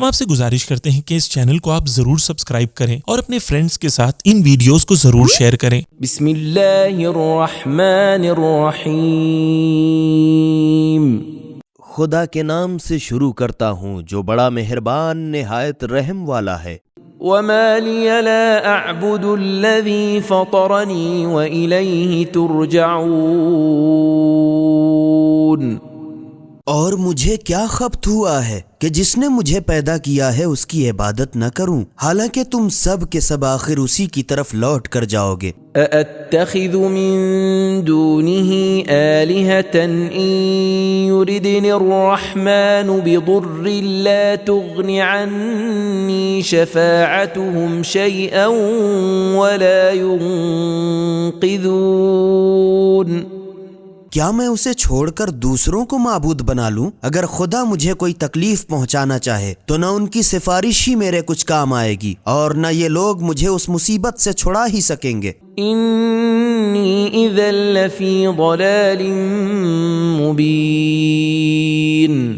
ہم آپ سے گزارش کرتے ہیں کہ اس چینل کو آپ ضرور سبسکرائب کریں اور اپنے فرینڈز کے ساتھ ان ویڈیوز کو ضرور شیئر کریں۔ بسم اللہ الرحمن الرحیم۔ خدا کے نام سے شروع کرتا ہوں جو بڑا مہربان نہایت رحم والا ہے۔ وما لی لا اعبد الذی فطرنی والیہ ترجعون۔ اور مجھے کیا خبت ہوا ہے کہ جس نے مجھے پیدا کیا ہے اس کی عبادت نہ کروں، حالانکہ تم سب کے سب آخر اسی کی طرف لوٹ کر جاؤ گے۔ ااتخذ من دونه آلهة ان يردني الرحمن بضر لا تغن عني شفاعتهم شيئا ولا ينقذون۔ کیا میں اسے چھوڑ کر دوسروں کو معبود بنا لوں؟ اگر خدا مجھے کوئی تکلیف پہنچانا چاہے تو نہ ان کی سفارش ہی میرے کچھ کام آئے گی اور نہ یہ لوگ مجھے اس مصیبت سے چھڑا ہی سکیں گے۔ انی اذا لفی ضلال مبین۔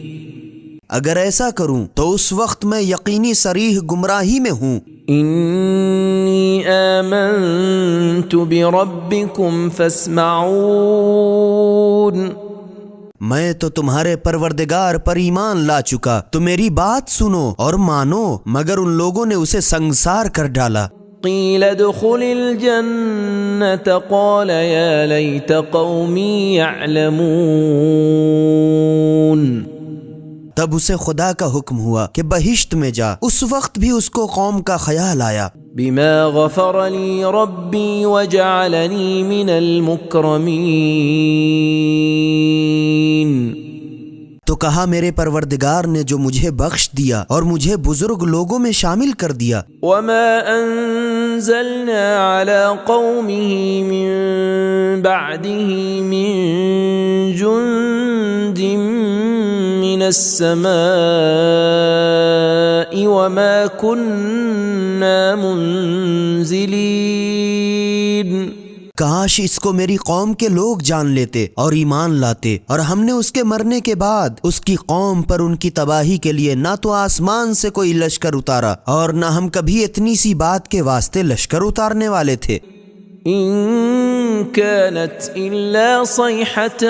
اگر ایسا کروں تو اس وقت میں یقینی صریح گمراہی میں ہوں۔ انی آمنت بربکم فاسمعون۔ میں تو تمہارے پروردگار پر ایمان لا چکا، تو میری بات سنو اور مانو، مگر ان لوگوں نے اسے سنگسار کر ڈالا۔ قیل ادخل الجنة قال یا لیت قومی یعلمون۔ تب اسے خدا کا حکم ہوا کہ بہشت میں جا، اس وقت بھی اس کو قوم کا خیال آیا۔ بما غفر لی ربی وجعلنی من المکرمین۔ تو کہا میرے پروردگار نے جو مجھے بخش دیا اور مجھے بزرگ لوگوں میں شامل کر دیا۔ وما انزلنا على قومه من بعده من جند من السماء وما كنا منزلين۔ کاش اس کو میری قوم کے لوگ جان لیتے اور ایمان لاتے، اور ہم نے اس کے مرنے کے بعد اس کی قوم پر ان کی تباہی کے لیے نہ تو آسمان سے کوئی لشکر اتارا اور نہ ہم کبھی اتنی سی بات کے واسطے لشکر اتارنے والے تھے۔ ان كانت الا صيحة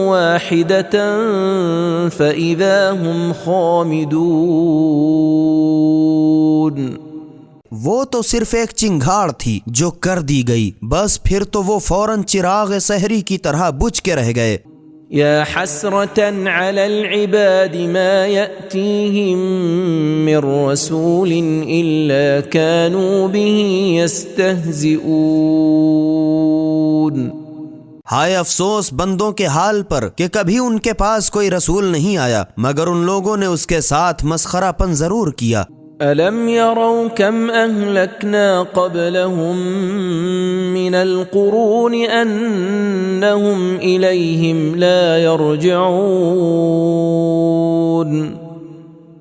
واحدة فاذا هم خامدون۔ وہ تو صرف ایک چنگھاڑ تھی جو کر دی گئی، بس پھر تو وہ فوراً چراغ سحری کی طرح بجھ کے رہ گئے۔ یا حسرة على العباد ما يأتيهم من رسول إلا كانوا به يستهزئون۔ ہائے افسوس بندوں کے حال پر کہ کبھی ان کے پاس کوئی رسول نہیں آیا مگر ان لوگوں نے اس کے ساتھ مسخرہ پن ضرور کیا۔ أَلَمْ يَرَوْا كَمْ أَهْلَكْنَا قَبْلَهُمْ مِنَ الْقُرُونِ أَنَّهُمْ إِلَيْهِمْ لَا يَرْجِعُونَ۔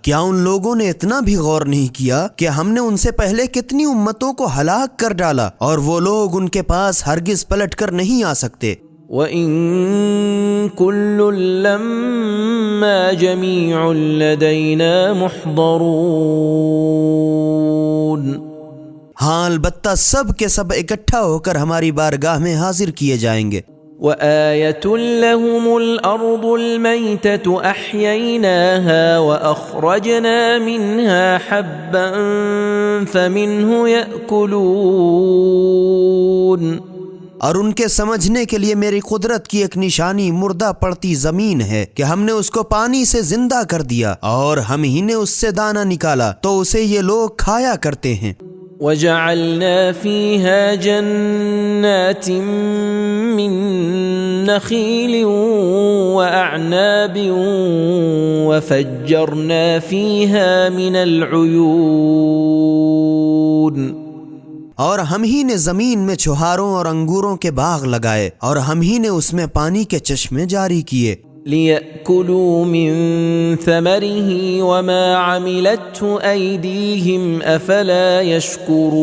کیا ان لوگوں نے اتنا بھی غور نہیں کیا کہ ہم نے ان سے پہلے کتنی امتوں کو ہلاک کر ڈالا اور وہ لوگ ان کے پاس ہرگز پلٹ کر نہیں آ سکتے۔ وَإِن كُلٌّ لَمَّا جَمِيعٌ لَدَيْنَا مُحْضَرُونَ۔ ہاں البتہ سب کے سب اکٹھا ہو کر ہماری بارگاہ میں حاضر کیے جائیں گے۔ وَآيَةٌ لَهُمُ الْأَرْضُ الْمَيْتَةُ أَحْيَيْنَاهَا وَأَخْرَجْنَا مِنْهَا حَبًّا فَمِنْهُ يَأْكُلُونَ۔ اور ان کے سمجھنے کے لیے میری قدرت کی ایک نشانی مردہ پڑتی زمین ہے کہ ہم نے اس کو پانی سے زندہ کر دیا اور ہم ہی نے اس سے دانہ نکالا تو اسے یہ لوگ کھایا کرتے ہیں۔ وَجَعَلْنَا فِيهَا جَنَّاتٍ مِّن نَخِيلٍ وَأَعْنَابٍ وَفَجَّرْنَا فِيهَا مِنَ الْعُيُونِ۔ اور ہم ہی نے زمین میں چھہاروں اور انگوروں کے باغ لگائے اور ہم ہی نے اس میں پانی کے چشمے جاری کیے۔ لِيَأْكُلُوا مِن ثَمَرِهِ وَمَا عَمِلَتْهُ أَيْدِيهِمْ أَفَلَا يَشْكُرُونَ۔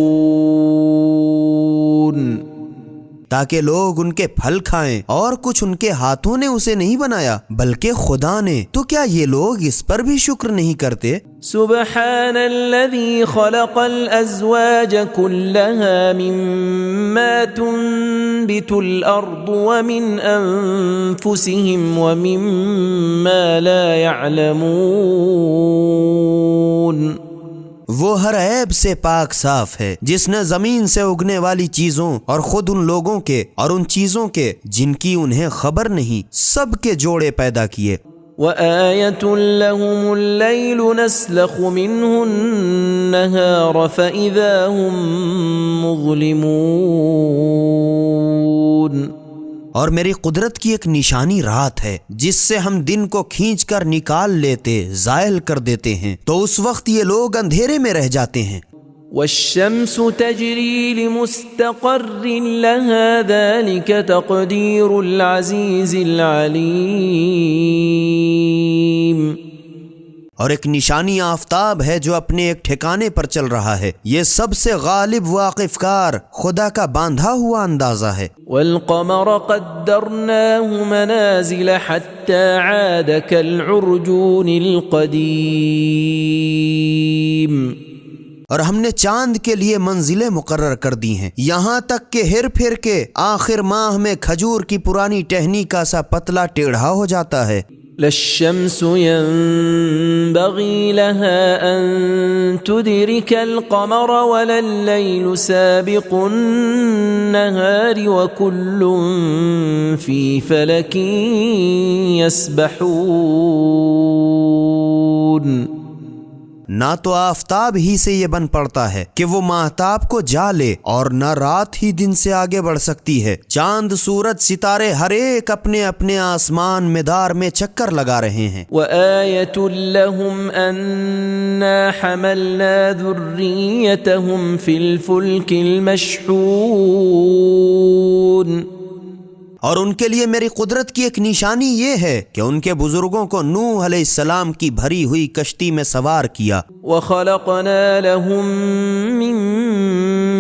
تاکہ لوگ ان کے پھل کھائیں، اور کچھ ان کے ہاتھوں نے اسے نہیں بنایا بلکہ خدا نے، تو کیا یہ لوگ اس پر بھی شکر نہیں کرتے؟ سبحان الذي خلق الأزواج كلها مما تنبت الأرض ومن أنفسهم ومما لا يعلمون۔ وہ ہر عیب سے پاک صاف ہے، جس نے زمین سے اگنے والی چیزوں اور خود ان لوگوں کے اور ان چیزوں کے جن کی انہیں خبر نہیں، سب کے جوڑے پیدا کیے۔ وآية لهم الليل نسلخ منه النهار فإذا هم مظلمون۔ اور میری قدرت کی ایک نشانی رات ہے، جس سے ہم دن کو کھینچ کر نکال لیتے، زائل کر دیتے ہیں، تو اس وقت یہ لوگ اندھیرے میں رہ جاتے ہیں۔ والشمس تجري لمستقر لها ذلك تقدير العزيز العليم۔ اور ایک نشانی آفتاب ہے جو اپنے ایک ٹھکانے پر چل رہا ہے، یہ سب سے غالب واقف کار خدا کا باندھا ہوا اندازہ ہے۔ والقمر قدرناه منازل حتى عاد كالعرجون القديم۔ اور ہم نے چاند کے لیے منزلیں مقرر کر دی ہیں، یہاں تک کہ ہر پھر کے آخر ماہ میں کھجور کی پرانی ٹہنی کا سا پتلا ٹیڑھا ہو جاتا ہے۔ للشمس ينبغي لها أن تدرك القمر ولا الليل سابق النهار وكل في فلك يسبحون۔ نہ تو آفتاب ہی سے یہ بن پڑتا ہے کہ وہ ماہتاب کو جا لے، اور نہ رات ہی دن سے آگے بڑھ سکتی ہے۔ چاند، سورج، ستارے ہر ایک اپنے اپنے آسمان مدار میں چکر لگا رہے ہیں۔ وآية لهم أنا حملنا ذريتهم في الفلك المشحون۔ اور ان کے لیے میری قدرت کی ایک نشانی یہ ہے کہ ان کے بزرگوں کو نوح علیہ السلام کی بھری ہوئی کشتی میں سوار کیا۔ وَخَلَقْنَا لَهُم مِّن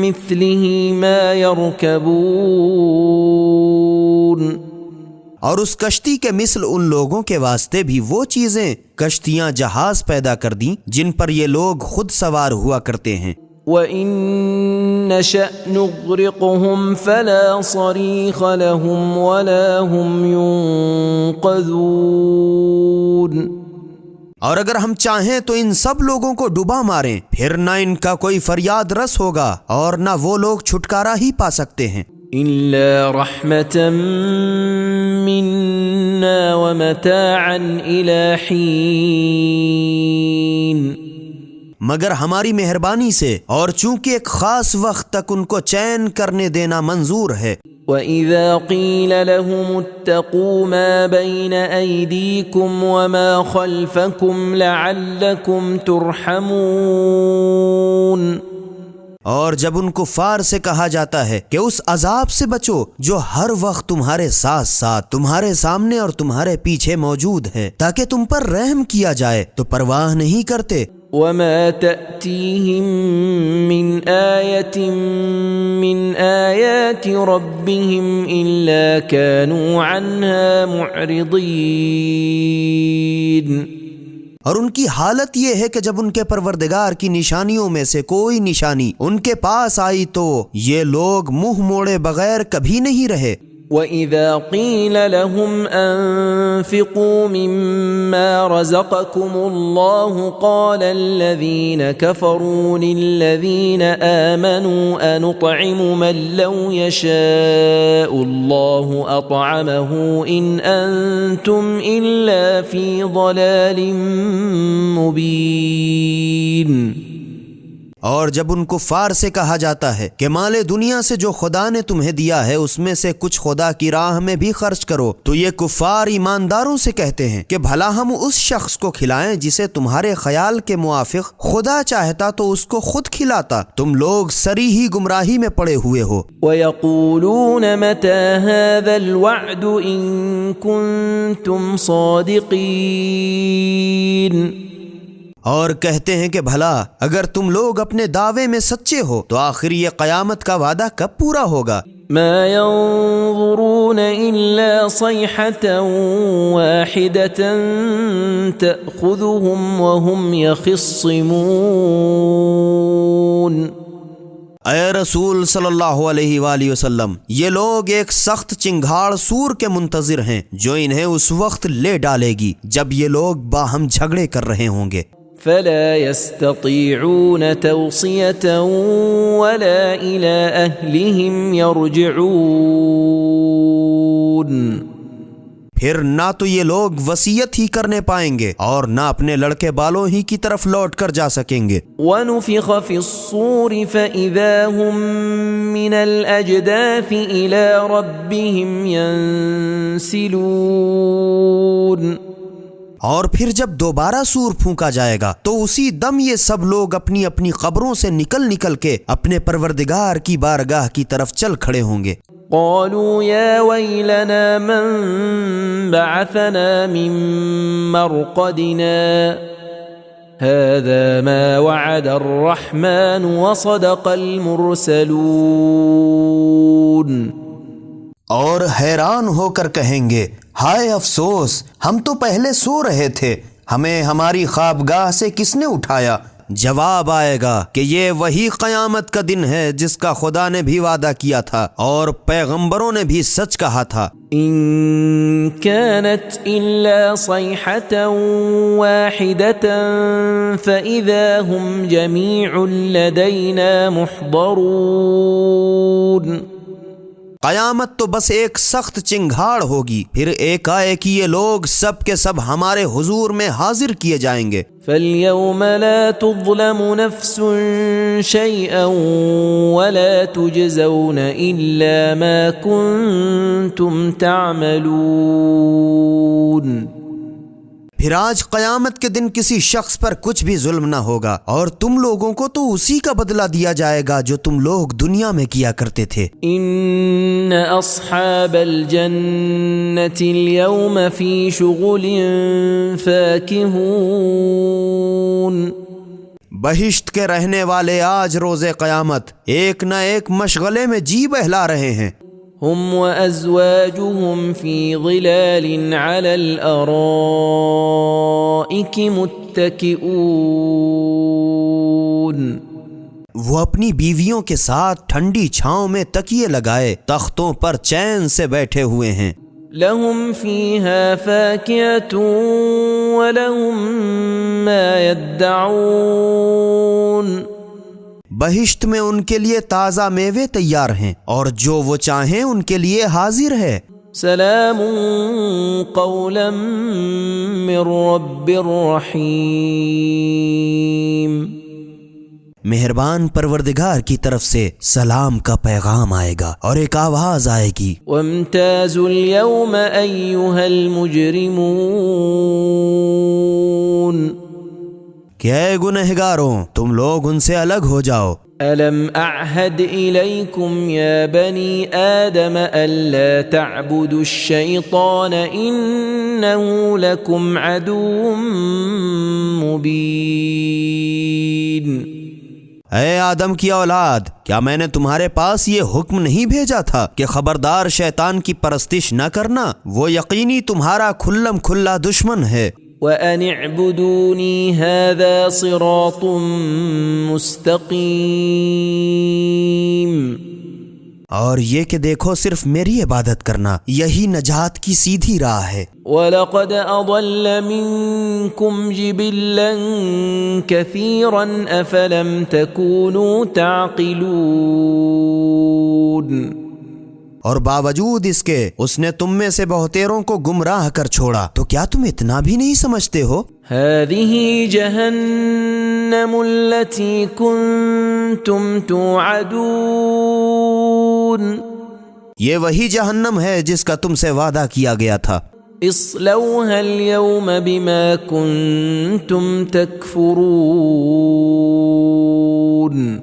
مِّثْلِهِ مَا يَرْكَبُونَ۔ اور اس کشتی کے مثل ان لوگوں کے واسطے بھی وہ چیزیں، کشتیاں، جہاز پیدا کر دیں جن پر یہ لوگ خود سوار ہوا کرتے ہیں۔ وَإِن نَّشَأْ نُغْرِقْهُمْ فَلَا صَرِيخَ لَهُمْ وَلَا هُمْ يُنقَذُونَ۔ اور اگر ہم چاہیں تو ان سب لوگوں کو ڈبا ماریں، پھر نہ ان کا کوئی فریاد رس ہوگا اور نہ وہ لوگ چھٹکارا ہی پا سکتے ہیں۔ إِلَّا رَحْمَةً مِّنَّا وَمَتَاعًا إِلَى حِينٍ۔ مگر ہماری مہربانی سے، اور چونکہ ایک خاص وقت تک ان کو چین کرنے دینا منظور ہے۔ وَإِذَا قِيلَ لَهُمُ اتَّقُوا مَا بَيْنَ أَيْدِيكُمْ وَمَا خَلْفَكُمْ لَعَلَّكُمْ تُرْحَمُونَ۔ اور جب ان کفار سے کہا جاتا ہے کہ اس عذاب سے بچو جو ہر وقت تمہارے ساتھ ساتھ، تمہارے سامنے اور تمہارے پیچھے موجود ہے، تاکہ تم پر رحم کیا جائے، تو پرواہ نہیں کرتے۔ وَمَا تَأْتِيهِم مِّنْ آيَةٍ مِّنْ آيَاتِ رَبِّهِمْ إِلَّا كَانُوا عَنْهَا مُعْرِضِينَ۔ اور ان کی حالت یہ ہے کہ جب ان کے پروردگار کی نشانیوں میں سے کوئی نشانی ان کے پاس آئی تو یہ لوگ منہ موڑے بغیر کبھی نہیں رہے۔ وَإِذَا قِيلَ لَهُمْ أَنفِقُوا مِمَّا رَزَقَكُمُ اللَّهُ قَالَ الَّذِينَ كَفَرُوا لِلَّذِينَ آمَنُوا أَنُطْعِمُ مَن لَّوْ يَشَاءُ اللَّهُ أَطْعَمَهُ إِنْ أَنتُمْ إِلَّا فِي ضَلَالٍ مُّبِينٍ۔ اور جب ان کفار سے کہا جاتا ہے کہ مال دنیا سے جو خدا نے تمہیں دیا ہے اس میں سے کچھ خدا کی راہ میں بھی خرچ کرو، تو یہ کفار ایمانداروں سے کہتے ہیں کہ بھلا ہم اس شخص کو کھلائیں جسے تمہارے خیال کے موافق خدا چاہتا تو اس کو خود کھلاتا، تم لوگ سری ہی گمراہی میں پڑے ہوئے ہو۔ وَيَقُولُونَ مَتَى هَذَا الْوَعْدُ إِن كُنتُمْ صَادِقِينَ۔ اور کہتے ہیں کہ بھلا اگر تم لوگ اپنے دعوے میں سچے ہو تو آخر یہ قیامت کا وعدہ کب پورا ہوگا؟ ما ينظرون إلا صيحة واحدة تأخذهم وهم يخصمون۔ اے رسول صلی اللہ علیہ وآلہ وسلم، یہ لوگ ایک سخت چنگھاڑ سور کے منتظر ہیں جو انہیں اس وقت لے ڈالے گی جب یہ لوگ باہم جھگڑے کر رہے ہوں گے۔ فلا يستطيعون توصية ولا إلى أهلهم يرجعون۔ پھر نہ تو یہ لوگ وصیت ہی کرنے پائیں گے اور نہ اپنے لڑکے بالوں ہی کی طرف لوٹ کر جا سکیں گے۔ وَنُفِخَ فِي الصُّورِ فَإِذَا هُم مِّنَ الْأَجْدَاثِ إِلَى رَبِّهِمْ يَنسِلُونَ۔ اور پھر جب دوبارہ سور پھونکا جائے گا تو اسی دم یہ سب لوگ اپنی اپنی قبروں سے نکل کے اپنے پروردگار کی بارگاہ کی طرف چل کھڑے ہوں گے۔ قالوا يا ويلنا من بعثنا من مرقدنا هذا ما وعد الرحمن وصدق المرسلون۔ اور حیران ہو کر کہیں گے، ہائے افسوس، ہم تو پہلے سو رہے تھے، ہمیں ہماری خوابگاہ سے کس نے اٹھایا؟ جواب آئے گا کہ یہ وہی قیامت کا دن ہے جس کا خدا نے بھی وعدہ کیا تھا اور پیغمبروں نے بھی سچ کہا تھا۔ ان كانت الا صيحة واحدة فاذا هم جميع لدينا محضرون۔ قیامت تو بس ایک سخت چنگھاڑ ہوگی، پھر ایک یہ لوگ سب کے سب ہمارے حضور میں حاضر کیے جائیں گے۔ فَالْيَوْمَ لَا تُظْلَمُ نَفْسٌ شَيْئًا وَلَا تُجْزَوْنَ إِلَّا مَا كُنْتُمْ تَعْمَلُونَ۔ پھر آج قیامت کے دن کسی شخص پر کچھ بھی ظلم نہ ہوگا اور تم لوگوں کو تو اسی کا بدلہ دیا جائے گا جو تم لوگ دنیا میں کیا کرتے تھے۔ ان اصحاب الجنة اليوم في شغل فاكهون۔ بہشت کے رہنے والے آج روز قیامت ایک نہ ایک مشغلے میں جی بہلا رہے ہیں۔ هم وأزواجهم في ظلال على الأرائك متكئون۔ وہ اپنی بیویوں کے ساتھ ٹھنڈی چھاؤں میں تکیے لگائے تختوں پر چین سے بیٹھے ہوئے ہیں۔ لهم فيها فاكهة ولهم ما يدعون۔ بہشت میں ان کے لیے تازہ میوے تیار ہیں اور جو وہ چاہیں ان کے لیے حاضر ہے۔ سلام قولا من رب رحیم۔ مہربان پروردگار کی طرف سے سلام کا پیغام آئے گا اور ایک آواز آئے گی، وامتازوا اليوم ایھا المجرمون۔ کہ اے گنہگاروں تم لوگ ان سے الگ ہو جاؤ۔ ألم أعهد إليكم يا بني آدم ألا تعبدوا الشيطان إنه لكم عدو مبين۔ اے آدم کی اولاد، کیا میں نے تمہارے پاس یہ حکم نہیں بھیجا تھا کہ خبردار شیطان کی پرستش نہ کرنا، وہ یقینی تمہارا کھلم کھلا دشمن ہے۔ وَأَنِ اعْبُدُونِي هَذَا صِرَاطٌ مُسْتَقِيمٌ۔ اور یہ کہ دیکھو صرف میری عبادت کرنا، یہی نجات کی سیدھی راہ ہے۔ وَلَقَدْ أَضَلَّ مِنْكُمْ جِبِلًّا كَثِيرًا أَفَلَمْ تَكُونُوا تَعْقِلُونَ۔ اور باوجود اس کے اس نے تم میں سے بہتیروں کو گمراہ کر چھوڑا، تو کیا تم اتنا بھی نہیں سمجھتے ہو؟ هذه جهنم التي كنتم توعدون۔ یہ وہی جہنم ہے جس کا تم سے وعدہ کیا گیا تھا۔ اصلوها اليوم بما كنتم تكفرون۔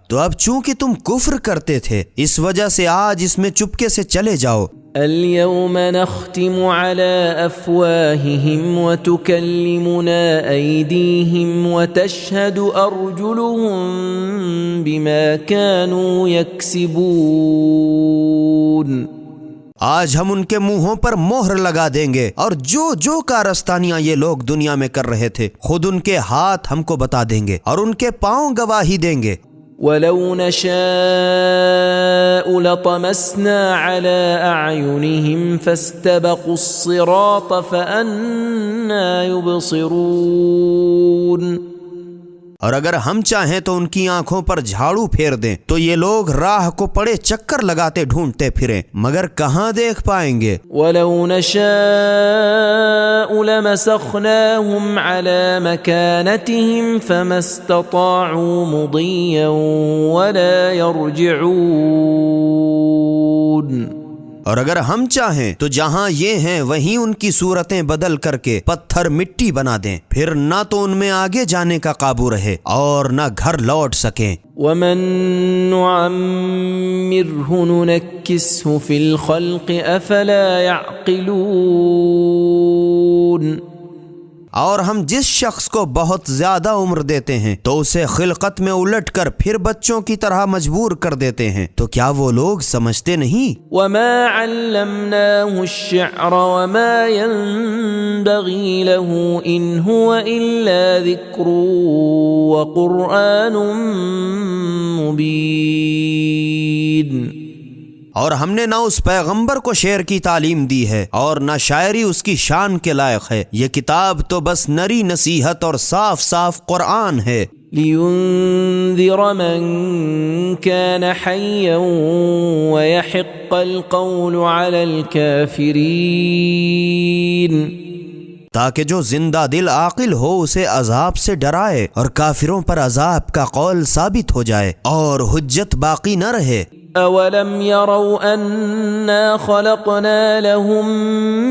تو اب چونکہ تم کفر کرتے تھے اس وجہ سے آج اس میں چپکے سے چلے جاؤ۔ اليوم نختم على أفواههم وتكلمنا أيديهم وتشهد أرجلهم بما كانوا يكسبون. آج ہم ان کے منہوں پر مہر لگا دیں گے اور جو کارستانیاں یہ لوگ دنیا میں کر رہے تھے خود ان کے ہاتھ ہم کو بتا دیں گے اور ان کے پاؤں گواہی دیں گے. وَلَوْ نَشَاءُ لَطَمَسْنَا عَلَىٰ أَعْيُنِهِمْ فَاسْتَبَقُوا الصِّرَاطَ فَأَنَّىٰ يُبْصِرُونَ. اور اگر ہم چاہیں تو ان کی آنکھوں پر جھاڑو پھیر دیں تو یہ لوگ راہ کو پڑے چکر لگاتے ڈھونڈتے پھریں مگر کہاں دیکھ پائیں گے. وَلَوْ نَشَاءُ لَمَسَخْنَاهُمْ عَلَىٰ مَكَانَتِهِمْ فَمَا اسْتَطَاعُوا مُضِيًّا وَلَا يَرْجِعُونَ. اور اگر ہم چاہیں تو جہاں یہ ہیں وہیں ان کی صورتیں بدل کر کے پتھر مٹی بنا دیں پھر نہ تو ان میں آگے جانے کا قابو رہے اور نہ گھر لوٹ سکیں. وَمَن نُعَمِّرْهُ نُنَكِّسْهُ فِي الْخَلْقِ أَفَلَا يَعْقِلُونَ. اور ہم جس شخص کو بہت زیادہ عمر دیتے ہیں تو اسے خلقت میں الٹ کر پھر بچوں کی طرح مجبور کر دیتے ہیں تو کیا وہ لوگ سمجھتے نہیں؟ وَمَا عَلَّمْنَاهُ الشِّعْرَ وَمَا يَنبَغِي لَهُ إِنْ هُوَ إِلَّا ذِكْرٌ وَقُرْآنٌ مُبِينٌ. اور ہم نے نہ اس پیغمبر کو شعر کی تعلیم دی ہے اور نہ شاعری اس کی شان کے لائق ہے. یہ کتاب تو بس نری نصیحت اور صاف صاف قرآن ہے. لِيُنذِرَ مَن كَانَ حَيًّا وَيَحِقَّ الْقَوْلُ عَلَى الْكَافِرِينَ. تاکہ جو زندہ دل عاقل ہو اسے عذاب سے ڈرائے اور کافروں پر عذاب کا قول ثابت ہو جائے اور حجت باقی نہ رہے. أَوَلَمْ يَرَوْا أَنَّا خَلَقْنَا لَهُم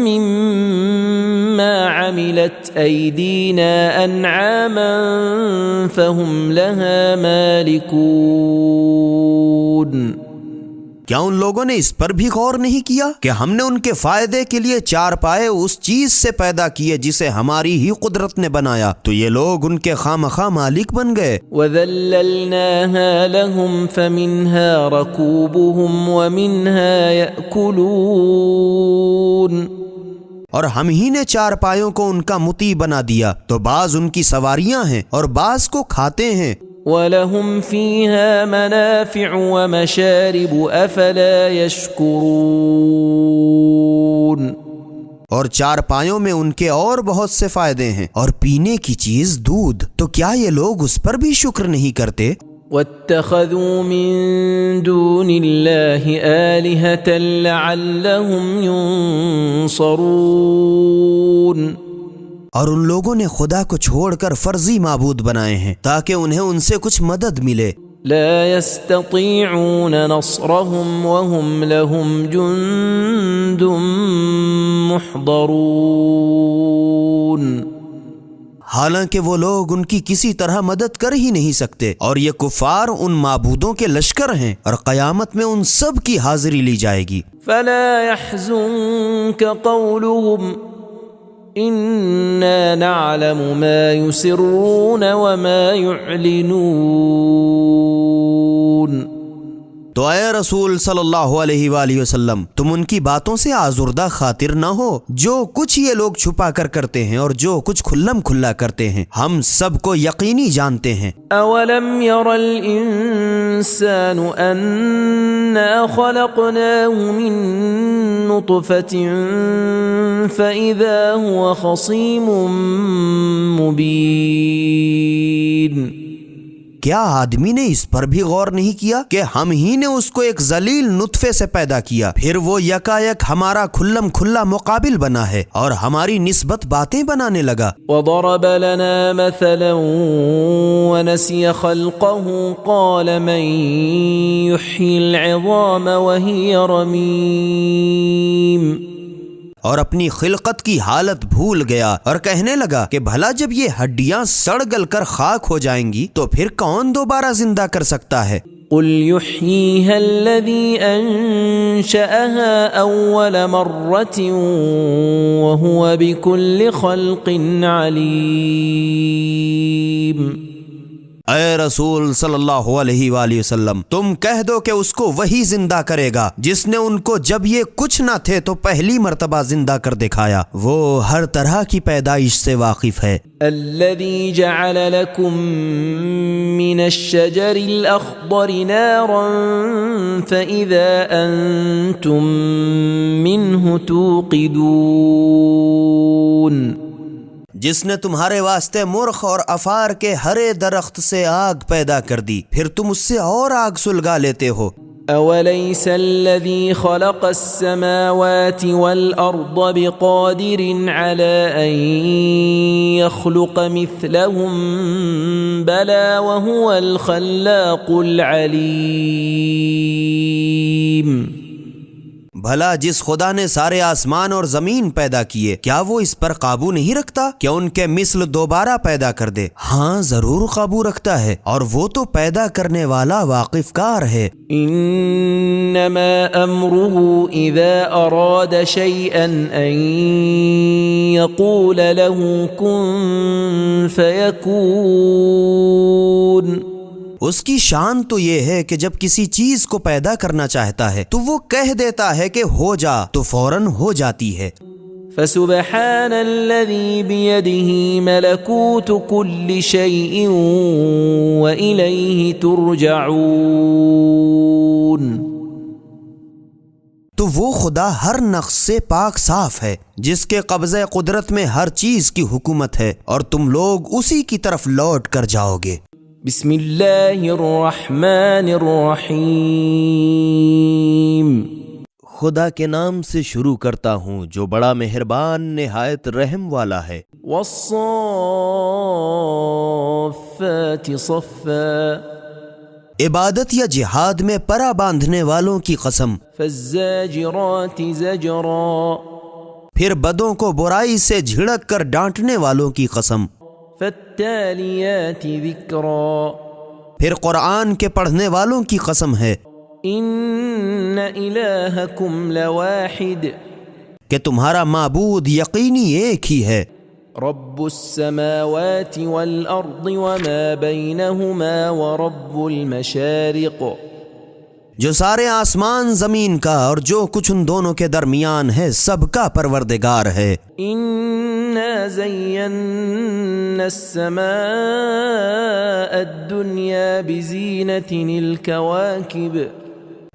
مِّمَّا عَمِلَتْ أَيْدِينَا أَنْعَامًا فَهُمْ لَهَا مَالِكُونَ. کیا ان لوگوں نے اس پر بھی غور نہیں کیا کہ ہم نے ان کے فائدے کے لیے چار پائے اس چیز سے پیدا کیے جسے ہماری ہی قدرت نے بنایا تو یہ لوگ ان کے خامخواہ مالک بن گئے. وَذَلَّلْنَاهَا لَهُمْ فَمِنْهَا رَكُوبُهُمْ وَمِنْهَا يَأْكُلُونَ. اور ہم ہی نے چار پایوں کو ان کا مطیع بنا دیا تو بعض ان کی سواریاں ہیں اور بعض کو کھاتے ہیں. وَلَهُمْ فِيهَا مَنَافِعُ وَمَشَارِبُ أَفَلَا يَشْكُرُونَ. اور چار پایوں میں ان کے اور بہت سے فائدے ہیں اور پینے کی چیز دودھ تو کیا یہ لوگ اس پر بھی شکر نہیں کرتے؟ وَاتَّخَذُوا مِن دُونِ اللَّهِ آلِهَةً لَعَلَّهُمْ يُنصَرُونَ. اور ان لوگوں نے خدا کو چھوڑ کر فرضی معبود بنائے ہیں تاکہ انہیں ان سے کچھ مدد ملے. لا يستطيعون نصرهم وهم لهم جند محضرون. حالانکہ وہ لوگ ان کی کسی طرح مدد کر ہی نہیں سکتے اور یہ کفار ان معبودوں کے لشکر ہیں اور قیامت میں ان سب کی حاضری لی جائے گی. فلا يحزنك قولهم إنا نعلم ما يسرون وما يعلنون. تو اے رسول صلی اللہ علیہ وآلہ وسلم تم ان کی باتوں سے آزردہ خاطر نہ ہو جو کچھ یہ لوگ چھپا کر کرتے ہیں اور جو کچھ کھلم کھلا کرتے ہیں ہم سب کو یقینی جانتے ہیں. اولم ير الانسان انا خلقناه من نطفة فاذا هو خصيم مبين. کیا آدمی نے اس پر بھی غور نہیں کیا کہ ہم ہی نے اس کو ایک ذلیل نطفے سے پیدا کیا پھر وہ یکایک ہمارا کھلم کھلا مقابل بنا ہے اور ہماری نسبت باتیں بنانے لگا. وضرب لنا مثلا ونسي خلقه قال من يحيي العظام وهي رميم. اور اپنی خلقت کی حالت بھول گیا اور کہنے لگا کہ بھلا جب یہ ہڈیاں سڑ گل کر خاک ہو جائیں گی تو پھر کون دوبارہ زندہ کر سکتا ہے. قل يحييها الذي أنشأها أول مرة وهو بكل خلق عليم۔ اے رسول صلی اللہ علیہ وآلہ وسلم، تم کہہ دو کہ اس کو وہی زندہ کرے گا جس نے ان کو جب یہ کچھ نہ تھے تو پہلی مرتبہ زندہ کر دکھایا، وہ ہر طرح کی پیدائش سے واقف ہے۔ الذي جعل لكم من الشجر الأخضر نارا فإذا أنتم منه توقدون، جس نے تمہارے واسطے مرخ اور افار کے ہرے درخت سے آگ پیدا کر دی، پھر تم اس سے اور آگ سلگا لیتے ہو۔ أوليس الذي خلق السماوات والأرض بقادر على أن يخلق مثلهم بلى وهو الخلاق العليم۔ بھلا جس خدا نے سارے آسمان اور زمین پیدا کیے، کیا وہ اس پر قابو نہیں رکھتا کہ ان کے مثل دوبارہ پیدا کر دے؟ ہاں ضرور قابو رکھتا ہے، اور وہ تو پیدا کرنے والا واقف کار ہے۔ انما امره اذا اراد شيئا ان يقول له كن فيكون۔ اس کی شان تو یہ ہے کہ جب کسی چیز کو پیدا کرنا چاہتا ہے تو وہ کہہ دیتا ہے کہ ہو جا، تو فوراً ہو جاتی ہے۔ فسبحان الذي بيده ملكوت كل شيء وإليه ترجعون۔ تو وہ خدا ہر نقص سے پاک صاف ہے، جس کے قبضہ قدرت میں ہر چیز کی حکومت ہے، اور تم لوگ اسی کی طرف لوٹ کر جاؤ گے۔ بسم اللہ الرحمن الرحیم۔ خدا کے نام سے شروع کرتا ہوں جو بڑا مہربان نہایت رحم والا ہے۔ والصافات صفا، عبادت یا جہاد میں پرا باندھنے والوں کی قسم۔ فالزاجرات زجرا، پھر بدوں کو برائی سے جھڑک کر ڈانٹنے والوں کی قسم۔ فالتالیات ذکرا، پھر قرآن کے پڑھنے والوں کی قسم ہے۔ ان الہکم لواحد، کہ تمہارا معبود یقینی ایک ہی ہے۔ رب السماوات والارض وما بینہما ورب المشارق، جو سارے آسمان زمین کا اور جو کچھ ان دونوں کے درمیان ہے سب کا پروردگار ہے۔ انا زینا السماء الدنیا بزینۃ الکواکب،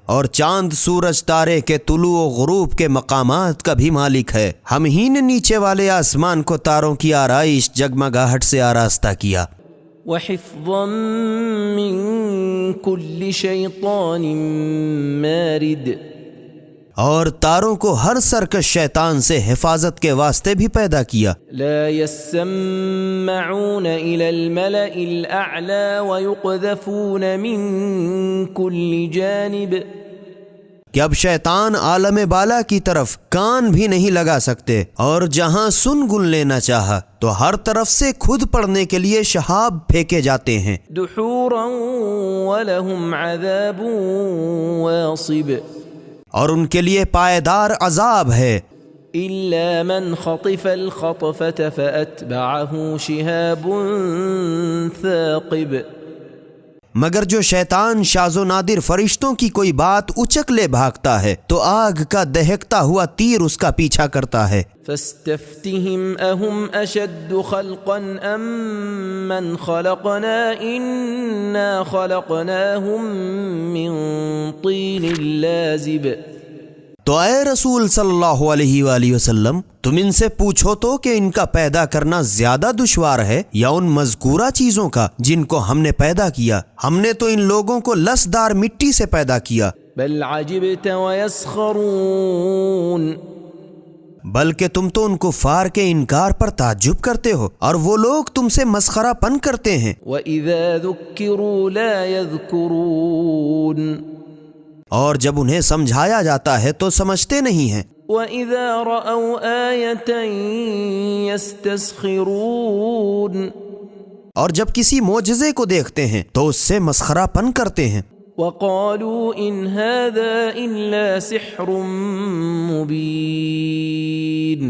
اور چاند سورج تارے کے طلوع و غروب کے مقامات کا بھی مالک ہے۔ ہم ہی نے نیچے والے آسمان کو تاروں کی آرائش جگمگاہٹ سے آراستہ کیا۔ وحفظا من كل شیطان مارد، اور تاروں کو ہر سرکش شیطان سے حفاظت کے واسطے بھی پیدا کیا۔ لا يسمعون إلى الملأ الأعلى ويقذفون من كل جانب، کہ اب شیطان عالم بالا کی طرف کان بھی نہیں لگا سکتے، اور جہاں سن گن لینا چاہا تو ہر طرف سے خود پڑنے کے لیے شہاب پھینکے جاتے ہیں۔ دحورا ولهم عذاب واصب، اور ان کے لیے پائیدار عذاب ہے۔ إلا من خطف الخطفة فأتبعه شهاب ثاقب، مگر جو شیطان شاذ و نادر فرشتوں کی کوئی بات اچک لے بھاگتا ہے تو آگ کا دہکتا ہوا تیر اس کا پیچھا کرتا ہے۔ فاستفتهم أهم أشد خلقا أم من خلقنا إنا خلقناهم من طين لازب۔ تو اے رسول صلی اللہ علیہ وآلہ وسلم، تم ان سے پوچھو تو کہ ان کا پیدا کرنا زیادہ دشوار ہے یا ان مذکورہ چیزوں کا جن کو ہم نے پیدا کیا؟ ہم نے تو ان لوگوں کو لسدار مٹی سے پیدا کیا۔ بل عجبت ويسخرون، بلکہ تم تو ان کفار کے انکار پر تعجب کرتے ہو، اور وہ لوگ تم سے مسخرہ پن کرتے ہیں۔ وإذا ذكروا لا يذكرون، اور جب انہیں سمجھایا جاتا ہے تو سمجھتے نہیں ہیں۔ وَإِذَا رَأَوْا آيَةً يَسْتَسْخِرُونَ، اور جب کسی معجزے کو دیکھتے ہیں تو اس سے مسخرہ پن کرتے ہیں۔ وقالوا إن هذا إلا سحر مبين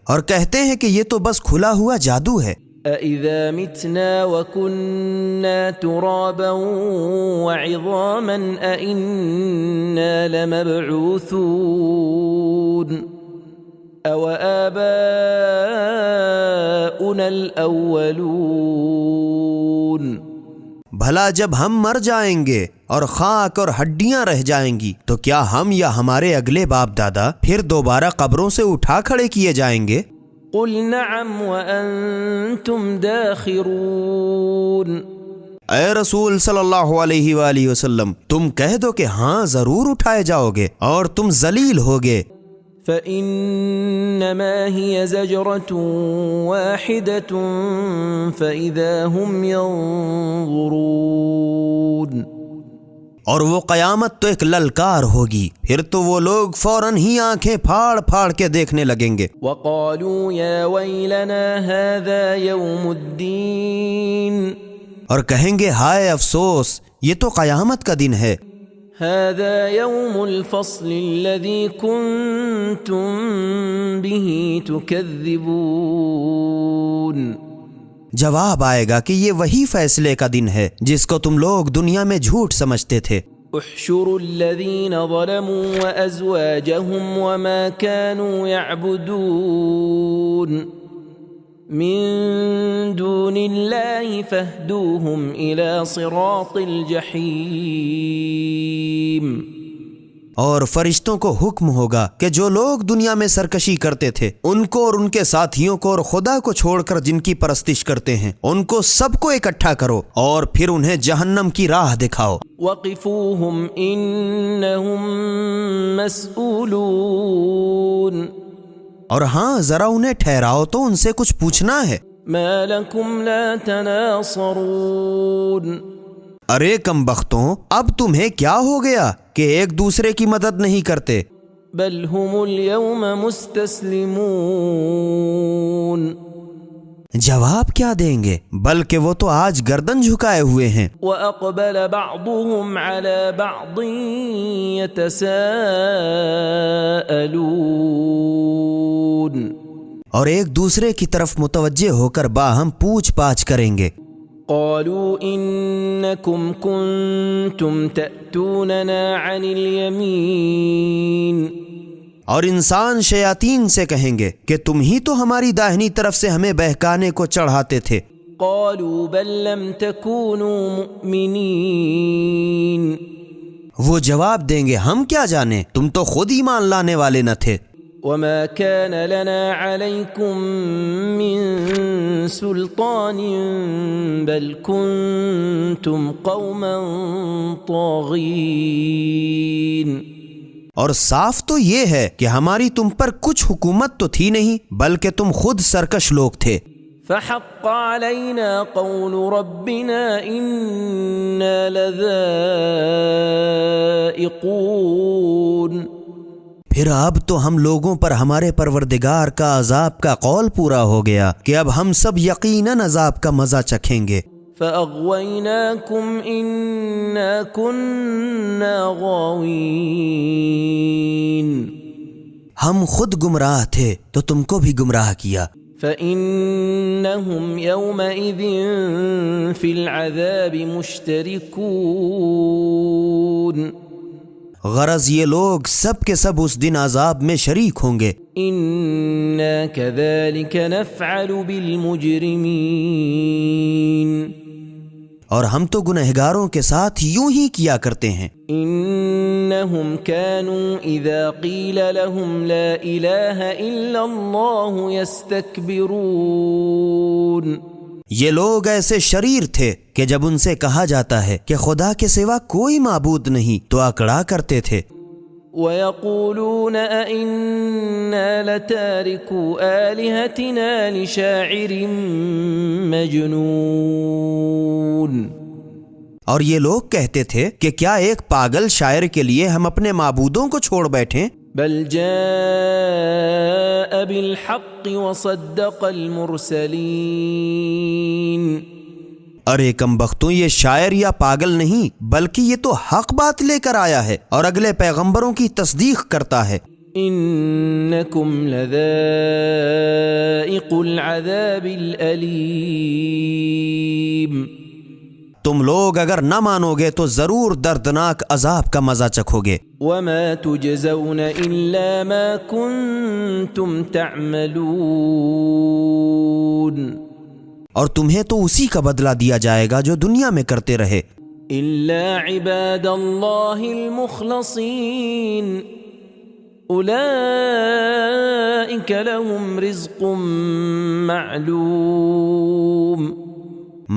اور کہتے ہیں کہ یہ تو بس کھلا ہوا جادو ہے. أَإِذَا مِتْنَا وَكُنَّا تُرَابًا وَعِظَامًا أَإِنَّا لَمَبْعُوثُونَ أَوَآبَاؤُنَا الْأَوَّلُونَ بھلا جب ہم مر جائیں گے اور خاک اور ہڈیاں رہ جائیں گی تو کیا ہم یا ہمارے اگلے باپ دادا پھر دوبارہ قبروں سے اٹھا کھڑے کیے جائیں گے؟ قل نعم وأنتم داخرون اے رسول صلی اللہ علیہ وآلہ وسلم تم کہہ دو کہ ہاں ضرور اٹھائے جاؤ گے اور تم ذلیل ہوگے. فإنما هي زجرة واحدة فإذا هم ينظرون اور وہ قیامت تو ایک للکار ہوگی، پھر تو وہ لوگ فوراً ہی آنکھیں پھاڑ پھاڑ کے دیکھنے لگیں گے. وقالوا يا ويلنا هذا يوم الدين اور کہیں گے ہائے افسوس، یہ تو قیامت کا دن ہے. هذا يوم الفصل الذي كنتم به تكذبون جواب آئے گا کہ یہ وہی فیصلے کا دن ہے جس کو تم لوگ دنیا میں جھوٹ سمجھتے تھے. احشروا الذين ظلموا وأزواجهم وما كانوا يعبدون من دون الله فاهدوهم إلى صراط الجحيم اور فرشتوں کو حکم ہوگا کہ جو لوگ دنیا میں سرکشی کرتے تھے ان کو اور ان کے ساتھیوں کو اور خدا کو چھوڑ کر جن کی پرستش کرتے ہیں ان کو سب کو اکٹھا کرو اور پھر انہیں جہنم کی راہ دکھاؤ. وقفوهم إنهم مسئولون اور ہاں ذرا انہیں ٹھہراؤ تو ان سے کچھ پوچھنا ہے. ما لكم لا تناصرون ارے کم بختوں، اب تمہیں کیا ہو گیا کہ ایک دوسرے کی مدد نہیں کرتے؟ بل هم اليوم مستسلمون جواب کیا دیں گے؟ بلکہ وہ تو آج گردن جھکائے ہوئے ہیں. وأقبل بعضهم على بعض يتساءلون اور ایک دوسرے کی طرف متوجہ ہو کر باہم پوچھ پاچھ کریں گے. قالوا إنكم كنتم تأتوننا عن اليمين اور انسان شیاطین سے کہیں گے کہ تم ہی تو ہماری داہنی طرف سے ہمیں بہکانے کو چڑھاتے تھے. قالوا بل لم تكونوا مؤمنين وہ جواب دیں گے ہم کیا جانے، تم تو خود ایمان لانے والے نہ تھے. وما كان لنا عليكم من سلطان بل كنتم قوما طاغين اور صاف تو یہ ہے کہ ہماری تم پر کچھ حکومت تو تھی نہیں بلکہ تم خود سرکش لوگ تھے. فحق علينا قول ربنا إنا لذائقون پھر اب تو ہم لوگوں پر ہمارے پروردگار کا عذاب کا قول پورا ہو گیا کہ اب ہم سب یقیناً عذاب کا مزہ چکھیں گے. فأغويناكم إنا كنا غاوين ہم خود گمراہ تھے تو تم کو بھی گمراہ کیا. فإنهم يومئذ في العذاب مشتركون غرض یہ لوگ سب کے سب اس دن عذاب میں شریک ہوں گے. إنا كذلك نفعل بالمجرمين اور ہم تو گنہگاروں کے ساتھ یوں ہی کیا کرتے ہیں. إنهم كانوا إذا قيل لهم لا إله إلا الله يستكبرون یہ لوگ ایسے شریر تھے کہ جب ان سے کہا جاتا ہے کہ خدا کے سوا کوئی معبود نہیں تو اکڑا کرتے تھے. وَيَقُولُونَ أَإِنَّا لَتَارِكُو آلِهَتِنَا لِشَاعِرٍ مَجْنُونَ اور یہ لوگ کہتے تھے کہ کیا ایک پاگل شاعر کے لیے ہم اپنے معبودوں کو چھوڑ بیٹھیں؟ بل جاء بالحق وصدق المرسلین ارے کم بختوں، یہ شاعر یا پاگل نہیں بلکہ یہ تو حق بات لے کر آیا ہے اور اگلے پیغمبروں کی تصدیق کرتا ہے۔ انکم لذائق العذاب الالیم، تم لوگ اگر نہ مانو گے تو ضرور دردناک عذاب کا مزہ چکھو گے۔ وما تجزون الا ما کنتم تعملون، اور تمہیں تو اسی کا بدلہ دیا جائے گا جو دنیا میں کرتے رہے۔ الا عباد اللہ المخلصین اولئک لهم رزق معلوم،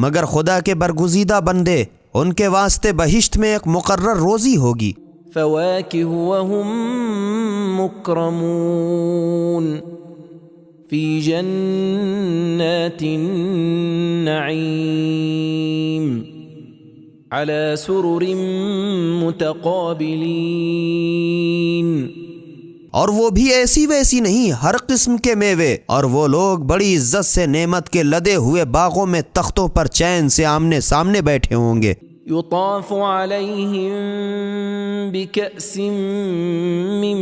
مگر خدا کے برگزیدہ بندے، ان کے واسطے بہشت میں ایک مقرر روزی ہوگی۔ فواکہ وهم مکرمون فی جنات النعیم علی سرر متقابلین، اور وہ بھی ایسی ویسی نہیں، ہر قسم کے میوے، اور وہ لوگ بڑی عزت سے نعمت کے لدے ہوئے باغوں میں تختوں پر چین سے آمنے سامنے بیٹھے ہوں گے۔ یطاف علیہم بکأس من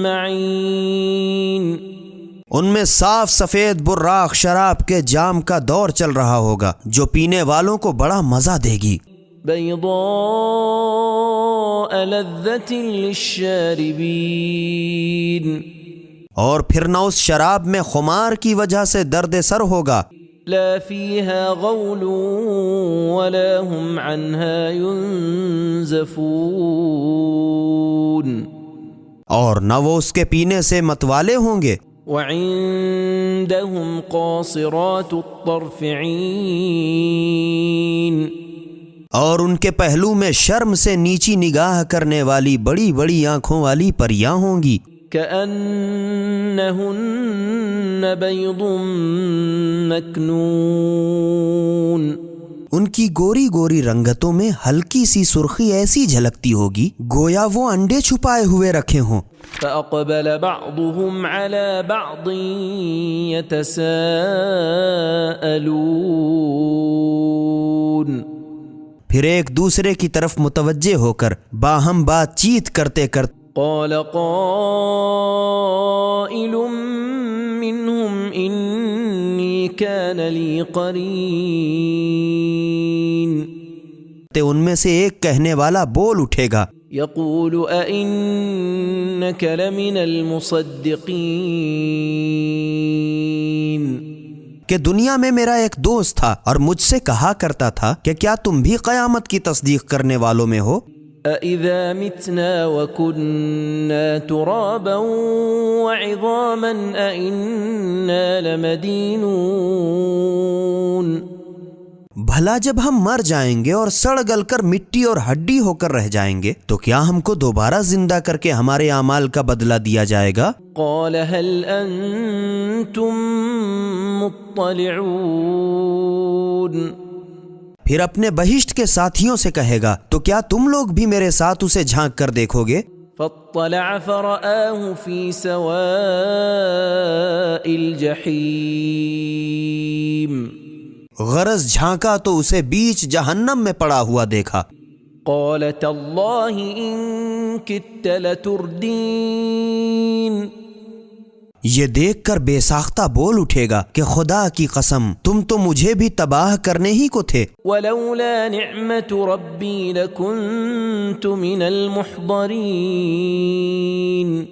معین، ان میں صاف سفید براق شراب کے جام کا دور چل رہا ہوگا جو پینے والوں کو بڑا مزہ دے گی۔ بیضاء لذۃ للشاربین، اور پھر نہ اس شراب میں خمار کی وجہ سے درد سر ہوگا۔ لا فیہا غول ولا هم عنہا ینزفون، اور نہ وہ اس کے پینے سے متوالے ہوں گے۔ وعندهم قاصرات الطرف عین، اور ان کے پہلو میں شرم سے نیچی نگاہ کرنے والی بڑی بڑی آنکھوں والی پریاں ہوں گی۔ کأنہن بیض مکنون، ان کی گوری گوری رنگتوں میں ہلکی سی سرخی ایسی جھلکتی ہوگی گویا وہ انڈے چھپائے ہوئے رکھے ہوں۔ فأقبل بعضهم على بعض يتساءلون، پھر ایک دوسرے کی طرف متوجہ ہو کر باہم بات چیت کرتے کرتے قال قائل منهم إني كان لي قرين، ان میں سے ایک کہنے والا بول اٹھے گا، يقول أئنك لمن المصدقين، کہ دنیا میں میرا ایک دوست تھا اور مجھ سے کہا کرتا تھا کہ کیا تم بھی قیامت کی تصدیق کرنے والوں میں ہو؟ أَإِذَا مِتْنَا وَكُنَّا تُرَابًا وَعِظَامًا أَإِنَّا لَمَدِينُونَ، بھلا جب ہم مر جائیں گے اور سڑ گل کر مٹی اور ہڈی ہو کر رہ جائیں گے تو کیا ہم کو دوبارہ زندہ کر کے ہمارے اعمال کا بدلہ دیا جائے گا؟ قال هل أنتم مطلعون، پھر اپنے بہشت کے ساتھیوں سے کہے گا تو کیا تم لوگ بھی میرے ساتھ اسے جھانک کر دیکھو گے؟ فاطلع فرآه في سواء الجحیم، غرض جھانکا تو اسے بیچ جہنم میں پڑا ہوا دیکھا۔ قال تاللہ ان کدت لتردین، یہ دیکھ کر بے ساختہ بول اٹھے گا کہ خدا کی قسم تم تو مجھے بھی تباہ کرنے ہی کو تھے۔ ولولا نعمت ربی لکنت من المحضرین،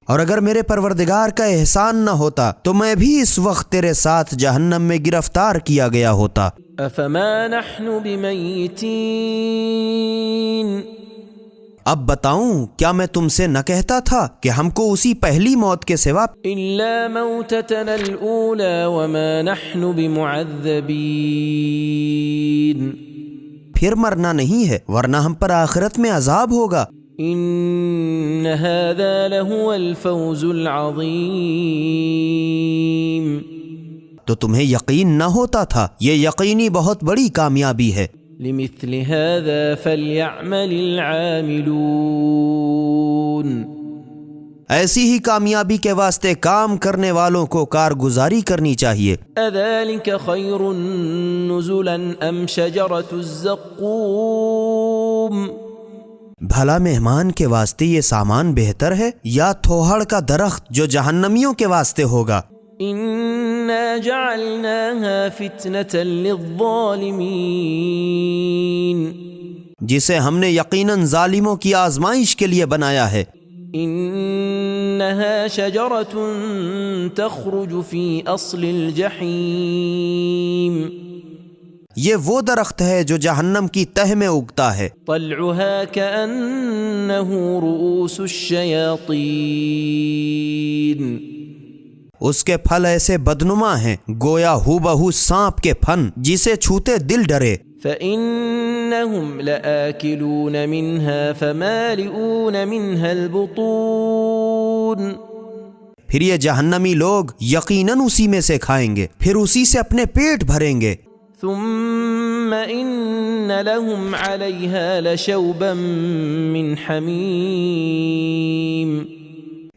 اور اگر میرے پروردگار کا احسان نہ ہوتا تو میں بھی اس وقت تیرے ساتھ جہنم میں گرفتار کیا گیا ہوتا۔ افما نحن بمیتین، اب بتاؤں کیا میں تم سے نہ کہتا تھا کہ ہم کو اسی پہلی موت کے سوا الا موتتنا الاولى وما نحن بمعذبین، پھر مرنا نہیں ہے ورنہ ہم پر آخرت میں عذاب ہوگا۔ ان هذا لهو الفوز العظیم، تو تمہیں یقین نہ ہوتا تھا، یہ یقینی بہت بڑی کامیابی ہے۔ لمثل هذا فليعمل العاملون، ایسی ہی کامیابی کے واسطے کام کرنے والوں کو کارگزاری کرنی چاہیے۔ أذلك خير نزلا أم شجرة الزقوم؟ بھلا مہمان کے واسطے یہ سامان بہتر ہے یا تھوہڑ کا درخت جو جہنمیوں کے واسطے ہوگا؟ إنا جعلناها فتنة للظالمين جسے ہم نے یقیناً ظالموں کی آزمائش کے لیے بنایا ہے۔ إنها شجرة تخرج في أصل الجحيم یہ وہ درخت ہے جو جہنم کی تہ میں اگتا ہے، طلعها كأنه رؤوس الشياطين اس کے پھل ایسے بدنما ہیں گویا ہو بہو سانپ کے پھن جسے چھوتے دل ڈرے۔ فإنهم لآكلون منها فمالئون منها البطون پھر یہ جہنمی لوگ یقیناً اسی میں سے کھائیں گے، پھر اسی سے اپنے پیٹ بھریں گے۔ ثم إن لهم عليها لشوبا من حميم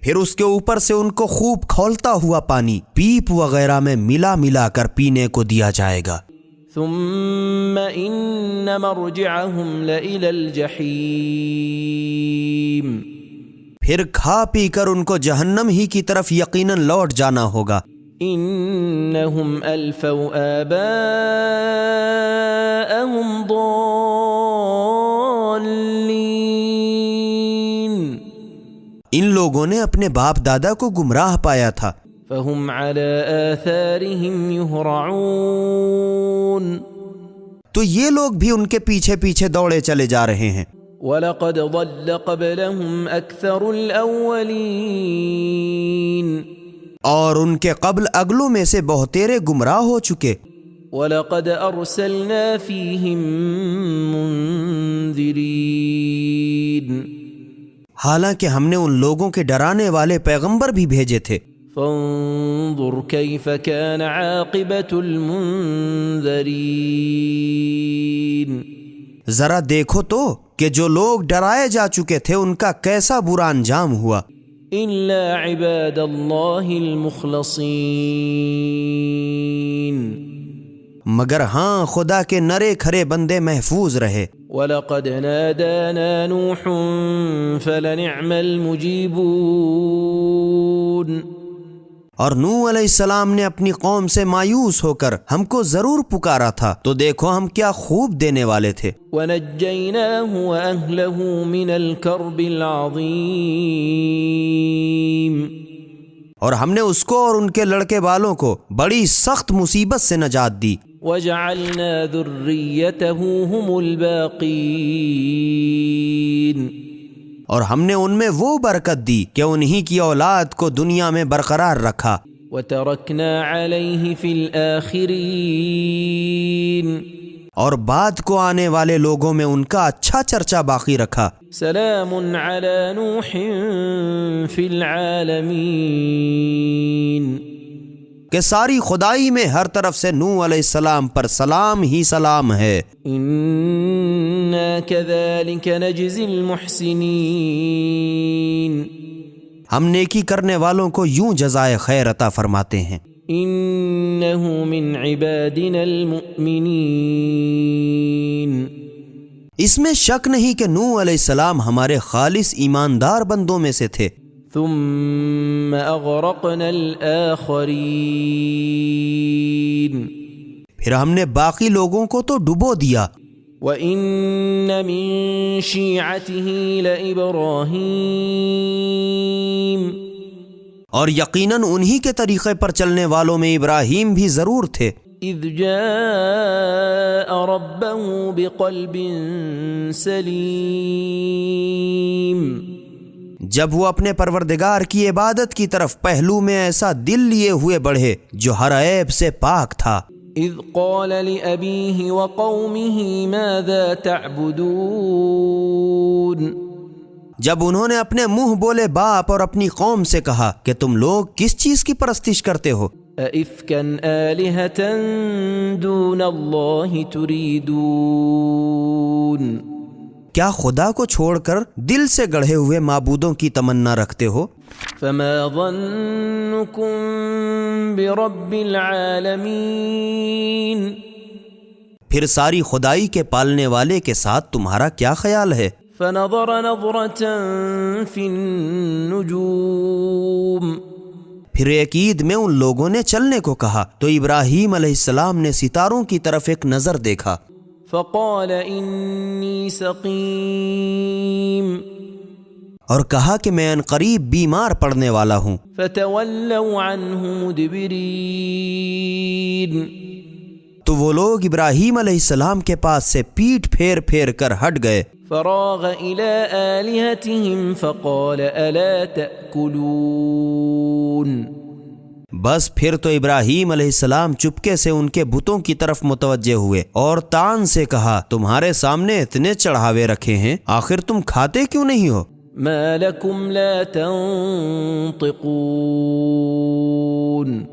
پھر اس کے اوپر سے ان کو خوب کھولتا ہوا پانی پیپ وغیرہ میں ملا ملا کر پینے کو دیا جائے گا۔ ثم إن مرجعهم لإلى الجحيم پھر کھا پی کر ان کو جہنم ہی کی طرف یقیناً لوٹ جانا ہوگا۔ إنهم ألفوا آباءهم ضالين ان لوگوں نے اپنے باپ دادا کو گمراہ پایا تھا، فهم على آثارهم يهرعون تو یہ لوگ بھی ان کے پیچھے پیچھے دوڑے چلے جا رہے ہیں۔ وَلَقَدْ ضَلَّ قَبْلَهُمْ أَكْثَرُ الْأَوَّلِينَ اور ان کے قبل اگلوں میں سے بہتیرے گمراہ ہو چکے۔ وَلَقَدْ أَرْسَلْنَا فِيهِمْ مُنذِرِينَ حالانکہ ہم نے ان لوگوں کے ڈرانے والے پیغمبر بھی بھیجے تھے۔ فانظر كيف كان عاقبة المنذرين ذرا دیکھو تو کہ جو لوگ ڈرائے جا چکے تھے ان کا کیسا برا انجام ہوا۔ إلا عباد الله المخلصين مگر ہاں خدا کے نرے کھرے بندے محفوظ رہے۔ وَلَقَدْ نَادَانَا نُوحٌ فَلَنِعْمَ الْمُجِيبُونَ اور نوح علیہ السلام نے اپنی قوم سے مایوس ہو کر ہم کو ضرور پکارا تھا تو دیکھو ہم کیا خوب دینے والے تھے۔ وَنَجَّيْنَاهُ وَأَهْلَهُ مِنَ الْكَرْبِ الْعَظِيمِ اور ہم نے اس کو اور ان کے لڑکے والوں کو بڑی سخت مصیبت سے نجات دی۔ وَجَعَلْنَا ذُرِّيَّتَهُ هُمُ الْبَاقِينَ اور ہم نے ان میں وہ برکت دی کہ انہی کی اولاد کو دنیا میں برقرار رکھا۔ وَتَرَكْنَا عَلَيْهِ فِي الْآخِرِينَ اور بعد کو آنے والے لوگوں میں ان کا اچھا چرچا باقی رکھا۔ سلام علی نوح فی العالمین کہ ساری خدائی میں ہر طرف سے نوح علیہ السلام پر سلام ہی سلام ہے۔ انا کذالک نجزی المحسنین ہم نیکی کرنے والوں کو یوں جزائے خیر عطا فرماتے ہیں۔ انہ من عبادنا المؤمنین اس میں شک نہیں کہ نوح علیہ السلام ہمارے خالص ایماندار بندوں میں سے تھے۔ ثم اغرقنا الآخرین پھر ہم نے باقی لوگوں کو تو ڈبو دیا۔ وَإِنَّ مِن شِيعَتِهِ لَإِبْرَاهِيمَ اور یقیناً انہی کے طریقے پر چلنے والوں میں ابراہیم بھی ضرور تھے۔ اذ جاء ربه بقلب سلیم جب وہ اپنے پروردگار کی عبادت کی طرف پہلو میں ایسا دل لیے ہوئے بڑھے جو ہر عیب سے پاک تھا۔ اذ قال لأبيه وقومه ماذا تعبدون جب انہوں نے اپنے منہ بولے باپ اور اپنی قوم سے کہا کہ تم لوگ کس چیز کی پرستش کرتے ہو؟ أَإِفْكًا آلِهَةً دُونَ اللَّهِ تُرِيدُونَ کیا خدا کو چھوڑ کر دل سے گڑھے ہوئے معبودوں کی تمنا رکھتے ہو؟ فما ظنكم برب العالمین، پھر ساری خدائی کے پالنے والے کے ساتھ تمہارا کیا خیال ہے؟ فنظر نظرة في النجوم، پھر ایک عید میں ان لوگوں نے چلنے کو کہا تو ابراہیم علیہ السلام نے ستاروں کی طرف ایک نظر دیکھا، فقال انی سقیم، اور کہا کہ میں عنقریب بیمار پڑنے والا ہوں۔ فتولوا عنه مدبرین، تو وہ لوگ ابراہیم علیہ السلام کے پاس سے پیٹ پھیر پھیر کر ہٹ گئے۔ فراغ إلى آلهتهم فقال ألا تأكلون، بس پھر تو ابراہیم علیہ السلام چپکے سے ان کے بتوں کی طرف متوجہ ہوئے اور تان سے کہا تمہارے سامنے اتنے چڑھاوے رکھے ہیں، آخر تم کھاتے کیوں نہیں ہو؟ ما لكم لا تنطقون،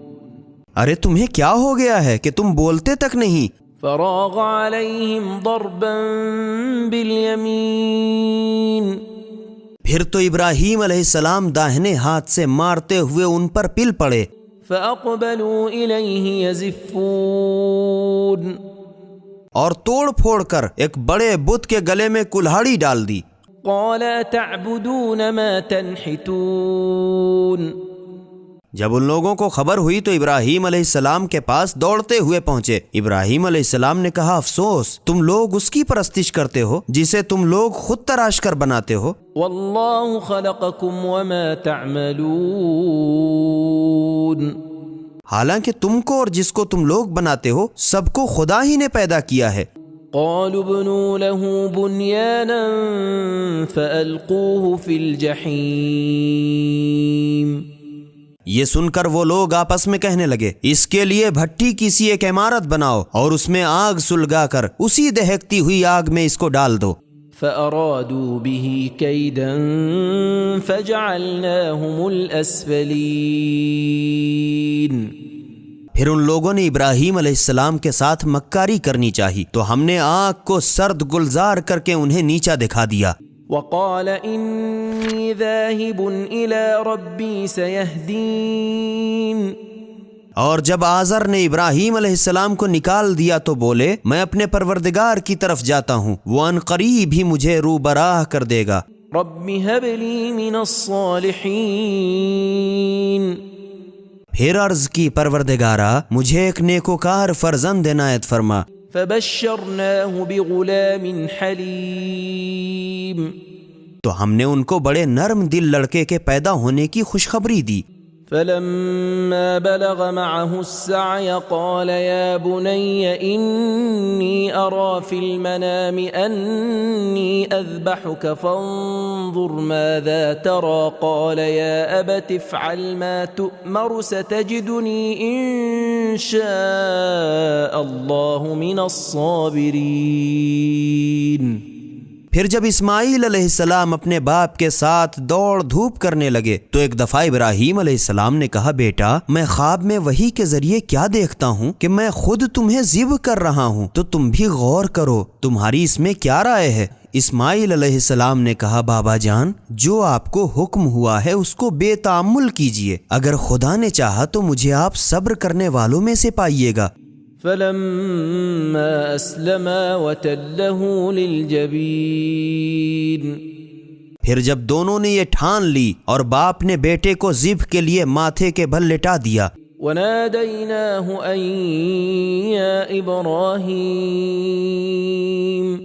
ارے تمہیں کیا ہو گیا ہے کہ تم بولتے تک نہیں؟ فراغ عليهم ضربا باليمين، پھر تو ابراہیم علیہ السلام داہنے ہاتھ سے مارتے ہوئے ان پر پل پڑے۔ فأقبلوا إليه يزفون، اور توڑ پھوڑ کر ایک بڑے بت کے گلے میں کلہاڑی ڈال دی۔ قال تعبدون ما تنحتون، جب ان لوگوں کو خبر ہوئی تو ابراہیم علیہ السلام کے پاس دوڑتے ہوئے پہنچے۔ ابراہیم علیہ السلام نے کہا افسوس، تم لوگ اس کی پرستش کرتے ہو جسے تم لوگ خود تراش کر بناتے ہو۔ واللہ خلقکم وما تعملون، حالانکہ تم کو اور جس کو تم لوگ بناتے ہو سب کو خدا ہی نے پیدا کیا ہے۔ قالوا ابنوا له بنيانا فألقوه في الجحيم، یہ سن کر وہ لوگ آپس میں کہنے لگے اس کے لیے بھٹی کسی ایک عمارت بناؤ اور اس میں آگ سلگا کر اسی دہکتی ہوئی آگ میں اس کو ڈال دو۔ فأرادوا به كيدا فجعلناهم الأسفلين، پھر ان لوگوں نے ابراہیم علیہ السلام کے ساتھ مکاری کرنی چاہی تو ہم نے آگ کو سرد گلزار کر کے انہیں نیچا دکھا دیا۔ وقال إني ذاهب إلى ربي سيهدين، اور جب آزر نے ابراہیم علیہ السلام کو نکال دیا تو بولے میں اپنے پروردگار کی طرف جاتا ہوں، وہ عنقریب ہی مجھے روبراہ کر دے گا۔ رب هب لي من الصالحين، پھر عرض کی پروردگارا مجھے ایک نیکوکار فرزند عنایت فرما۔ فبشرناه بغلام حلیم، تو ہم نے ان کو بڑے نرم دل لڑکے کے پیدا ہونے کی خوشخبری دی۔ فلما بلغ معه السعي قال يا بني إني أرى في المنام أني أذبحك فانظر ماذا ترى قال يا أبت افعل ما تؤمر ستجدني إن شاء الله من الصابرين۔ پھر جب اسماعیل علیہ السلام اپنے باپ کے ساتھ دوڑ دھوپ کرنے لگے تو ایک دفعہ ابراہیم علیہ السلام نے کہا بیٹا میں خواب میں وحی کے ذریعے کیا دیکھتا ہوں کہ میں خود تمہیں ذبح کر رہا ہوں، تو تم بھی غور کرو تمہاری اس میں کیا رائے ہے؟ اسماعیل علیہ السلام نے کہا بابا جان جو آپ کو حکم ہوا ہے اس کو بے تأمل کیجئے، اگر خدا نے چاہا تو مجھے آپ صبر کرنے والوں میں سے پائیے گا۔ فلما أسلما وتله للجبين، پھر جب دونوں نے یہ ٹھان لی اور باپ نے بیٹے کو ذبح کے لیے ماتھے کے بل لٹا دیا، وناديناه أن يا إبراهيم،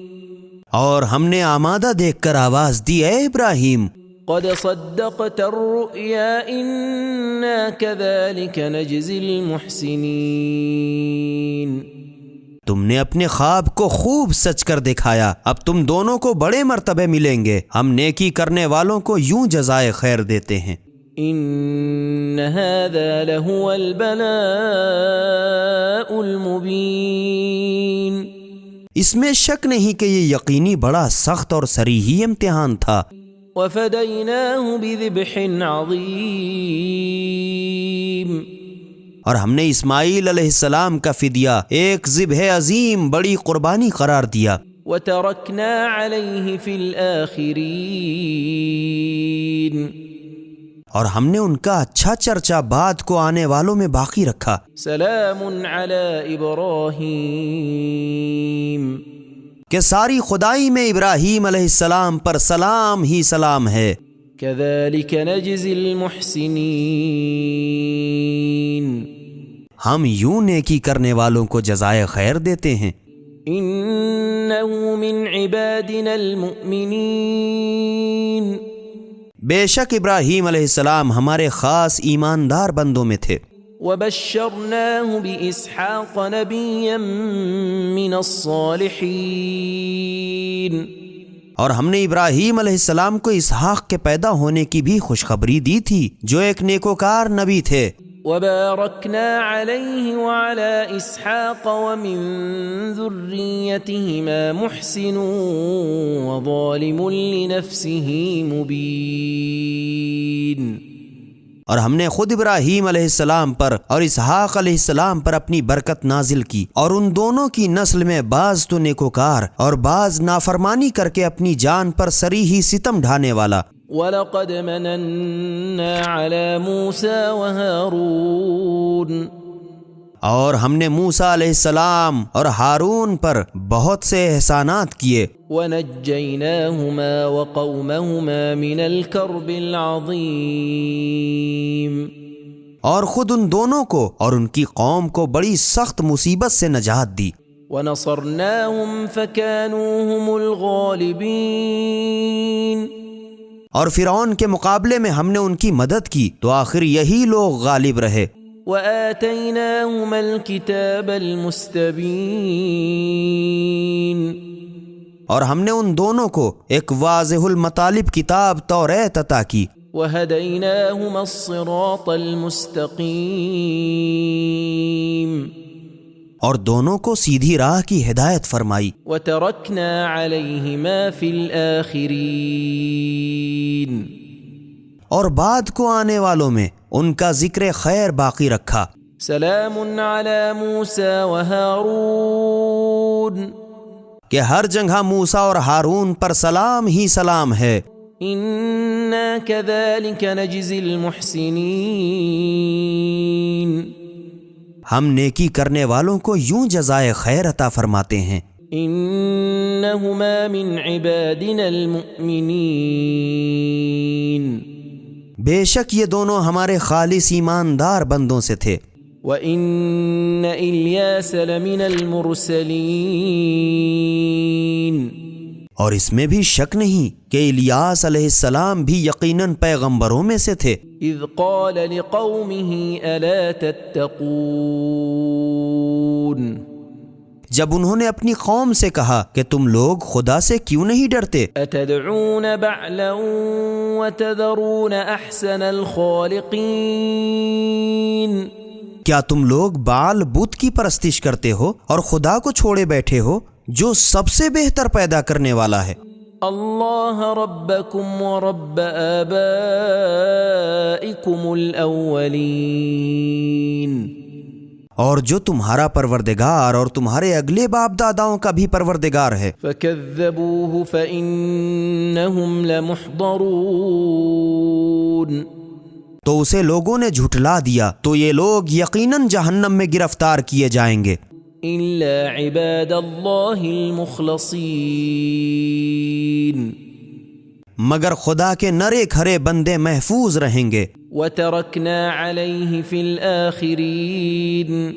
اور ہم نے آمادہ دیکھ کر آواز دی اے ابراہیم قد صدقت الرؤيا إنا كذلك نجزي المحسنين، تم نے اپنے خواب کو خوب سچ کر دکھایا، اب تم دونوں کو بڑے مرتبے ملیں گے، ہم نیکی کرنے والوں کو یوں جزائے خیر دیتے ہیں۔ إن هذا لهو البلاء المبين، اس میں شک نہیں کہ یہ یقینی بڑا سخت اور صریحی امتحان تھا۔ وفديناه بذبح عظيم، اور ہم نے اسماعیل علیہ السلام کا فدیہ ایک ذبح عظیم بڑی قربانی قرار دیا۔ وتركنا عليه في الآخرين اور ہم نے ان کا اچھا چرچا بعد کو آنے والوں میں باقی رکھا۔ سلام على إبراهيم کہ ساری خدائی میں ابراہیم علیہ السلام پر سلام ہی سلام ہے۔ كذلك نجزي المحسنين ہم یوں نیکی کرنے والوں کو جزائے خیر دیتے ہیں۔ إنه من عبادنا المؤمنين بے شک ابراہیم علیہ السلام ہمارے خاص ایماندار بندوں میں تھے۔ وبشرناه بإسحاق نبيا من الصالحين اور ہم نے ابراہیم علیہ السلام کو اسحاق کے پیدا ہونے کی بھی خوشخبری دی تھی جو ایک نیکوکار نبی تھے۔ وباركنا عليه وعلى إسحاق ومن ذريتهما محسن وظالم لنفسه مبين اور ہم نے خود ابراہیم علیہ السلام پر اور اسحاق علیہ السلام پر اپنی برکت نازل کی، اور ان دونوں کی نسل میں بعض تو نیکوکار اور بعض نافرمانی کر کے اپنی جان پر صریحی ستم ڈھانے والا۔ وَلَقَدْ مَنَنَّا عَلَى مُوسَى وَهَارُونَ اور ہم نے موسیٰ علیہ السلام اور ہارون پر بہت سے احسانات کیے۔ وَنَجَّيْنَاهُمَا وَقَوْمَهُمَا مِنَ الْكَرْبِ الْعَظِيمِ اور خود ان دونوں کو اور ان کی قوم کو بڑی سخت مصیبت سے نجات دی۔ وَنَصَرْنَاهُمْ فَكَانُوا هُمُ الْغَالِبِينَ اور فرعون کے مقابلے میں ہم نے ان کی مدد کی تو آخر یہی لوگ غالب رہے۔ وَآتَيْنَاهُمَا الْكِتَابَ الْمُسْتَبِينَ اور ہم نے ان دونوں کو ایک واضح المطالب کتاب توریت عطا کی۔ وَهَدَيْنَاهُمَا الصِّرَاطَ الْمُسْتَقِيمَ اور دونوں کو سیدھی راہ کی ہدایت فرمائی۔ وَتَرَكْنَا عَلَيْهِمَا فِي الْآخِرِينَ اور بعد کو آنے والوں میں ان کا ذکر خیر باقی رکھا۔ سلام علی موسیٰ وہارون کہ ہر جگہ موسیٰ اور ہارون پر سلام ہی سلام ہے۔ انا كذلك نجزی المحسنین ہم نیکی کرنے والوں کو یوں جزائے خیر عطا فرماتے ہیں۔ انہما من عبادنا المؤمنین بے شک یہ دونوں ہمارے خالص ایماندار بندوں سے تھے۔ وَإِنَّ إِلْيَاسَ لَمِنَ الْمُرْسَلِينَ اور اس میں بھی شک نہیں کہ الیاس علیہ السلام بھی یقیناً پیغمبروں میں سے تھے۔ اذ قال لقومه الا تتقون جب انہوں نے اپنی قوم سے کہا کہ تم لوگ خدا سے کیوں نہیں ڈرتے؟ اتدعون بعلا وتذرون احسن الخالقین کیا تم لوگ بعل بت کی پرستش کرتے ہو اور خدا کو چھوڑے بیٹھے ہو جو سب سے بہتر پیدا کرنے والا ہے؟ اللہ ربکم ورب آبائکم الاولین اور جو تمہارا پروردگار اور تمہارے اگلے باپ داداؤں کا بھی پروردگار ہے۔ فکذبوہ فإنہم لمحضرون تو اسے لوگوں نے جھٹلا دیا تو یہ لوگ یقیناً جہنم میں گرفتار کیے جائیں گے، الا عباد اللہ المخلصین مگر خدا کے نرے کھرے بندے محفوظ رہیں گے۔ وترکنا علیہ فی الآخرین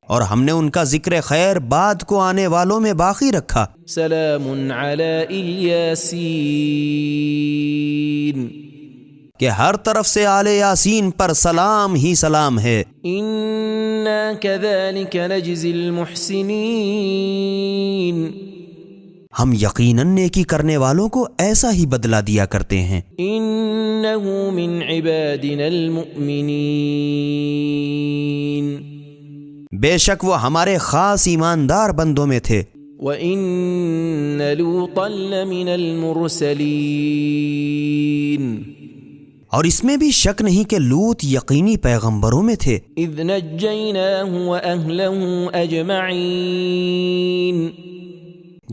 اور ہم نے ان کا ذکر خیر بعد کو آنے والوں میں باقی رکھا۔ سلام علی الیاسین کہ ہر طرف سے آل یاسین پر سلام ہی سلام ہے۔ انا کذالک نجزی المحسنین ہم یقیناً نیکی کرنے والوں کو ایسا ہی بدلہ دیا کرتے ہیں۔ انہ من عبادنا المؤمنین بے شک وہ ہمارے خاص ایماندار بندوں میں تھے۔ وَإِنَّ لُوطًا لَمِنَ الْمُرْسَلِينَ اور اس میں بھی شک نہیں کہ لوط یقینی پیغمبروں میں تھے۔ اذ نجیناہ وأہلہ اجمعین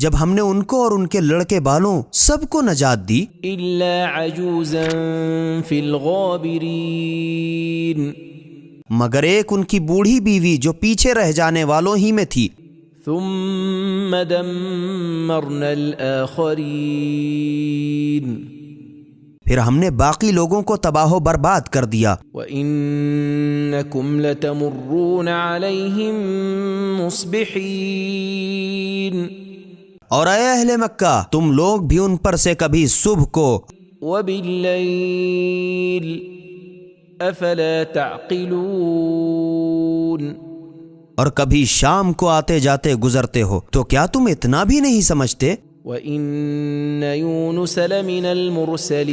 جب ہم نے ان کو اور ان کے لڑکے بالوں سب کو نجات دی إلا عجوزا في الغابرين مگر ایک ان کی بوڑھی بیوی جو پیچھے رہ جانے والوں ہی میں تھی. ثم دمرنا الآخرين پھر ہم نے باقی لوگوں کو تباہ و برباد کر دیا. وَإِنَّكُمْ لَتَمُرُّونَ عَلَيْهِمْ مُصْبِحِينَ اور اے اہل مکہ تم لوگ بھی ان پر سے کبھی صبح کو وَبِاللَّيْلِ أَفَلَا تَعْقِلُونَ اور کبھی شام کو آتے جاتے گزرتے ہو تو کیا تم اتنا بھی نہیں سمجھتے؟ وَإِنَّ يُونُسَ لَمِنَ الْمُرْسَلِينَ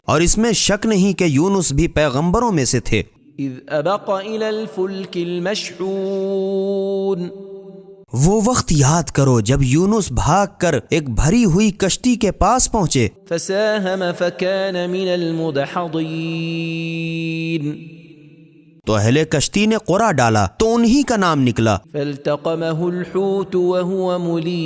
اور اس میں شک نہیں کہ یونس بھی پیغمبروں میں سے تھے. إِذْ أَبَقَ إِلَى الْفُلْكِ الْمَشْحُونِ وہ وقت یاد کرو جب یونس بھاگ کر ایک بھری ہوئی کشتی کے پاس پہنچے. فَسَاهَمَ فَكَانَ مِنَ الْمُدْحَضِينَ تو اہل کشتی نے قرعہ ڈالا تو انہی کا نام نکلا. فَالْتَقَمَهُ الْحُوتُ وَهُوَ مُلِيمٌ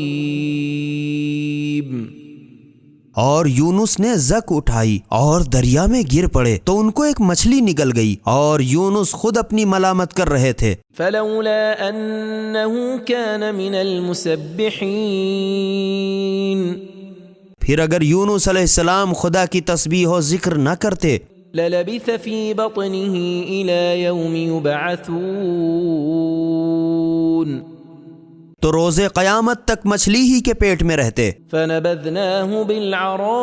اور یونس نے زک اٹھائی اور دریا میں گر پڑے تو ان کو ایک مچھلی نگل گئی اور یونس خود اپنی ملامت کر رہے تھے. فَلَوْلَا أَنَّهُ كَانَ مِنَ الْمُسَبِّحِينَ پھر اگر یونس علیہ السلام خدا کی تسبیح و ذکر نہ کرتے لَلَبِثَ فِي بَطْنِهِ إِلَى يَوْمِ يُبْعَثُونَ تو روز قیامت تک مچھلی ہی کے پیٹ میں رہتے. فَنَبَذْنَاهُ بِالْعَرَاءِ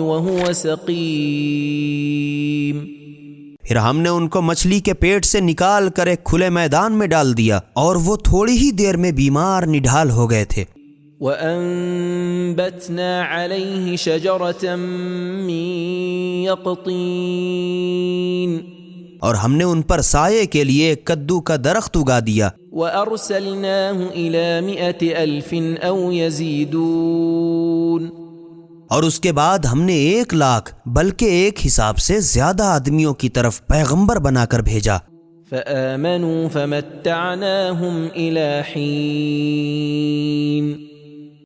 وَهُوَ سَقِيمٌ پھر ہم نے ان کو مچھلی کے پیٹ سے نکال کر ایک کھلے میدان میں ڈال دیا اور وہ تھوڑی ہی دیر میں بیمار نڈھال ہو گئے تھے. وَأَنبَتْنَا عَلَيْهِ شَجَرَةً مِّن يَقْطِينٍ اور ہم نے ان پر سائے کے لیے کدو کا درخت اگا دیا. وَأَرْسَلْنَاهُ إِلَى 100,000 أَوْ يَزِيدُونَ اور اس کے بعد ہم نے 1,00,000 بلکہ ایک حساب سے زیادہ آدمیوں کی طرف پیغمبر بنا کر بھیجا. فَآمَنُوا فَمَتَّعْنَاهُمْ إِلَى حِينٍ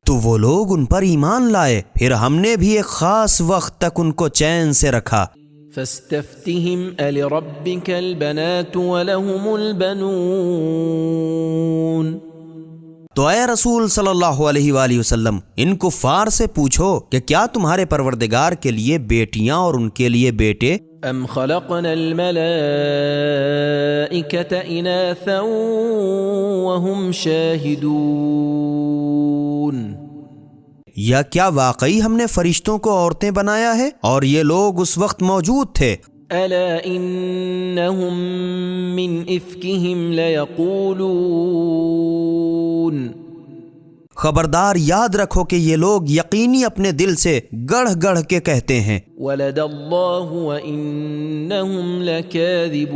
تو وہ لوگ ان پر ایمان لائے پھر ہم نے بھی ایک خاص وقت تک ان کو چین سے رکھا. فَاسْتَفْتِهِمْ أَلِرَبِّكَ الْبَنَاتُ وَلَهُمُ الْبَنُونَ تو اے رسول صلی اللہ علیہ وآلہ وسلم ان کفار سے پوچھو کہ کیا تمہارے پروردگار کے لیے بیٹیاں اور ان کے لیے بیٹے؟ أَمْ خَلَقْنَا الْمَلَائِكَةَ إِنَاثًا وَهُمْ شَاهِدُونَ یا کیا واقعی ہم نے فرشتوں کو عورتیں بنایا ہے اور یہ لوگ اس وقت موجود تھے؟ أَلَا إِنَّهُمْ مِنْ إِفْكِهِمْ لَيَقُولُونَ خبردار یاد رکھو کہ یہ لوگ یقینی اپنے دل سے گڑھ گڑھ کے کہتے ہیں وَلَدَ اللَّهُ وَإِنَّهُمْ لَكَاذِبُونَ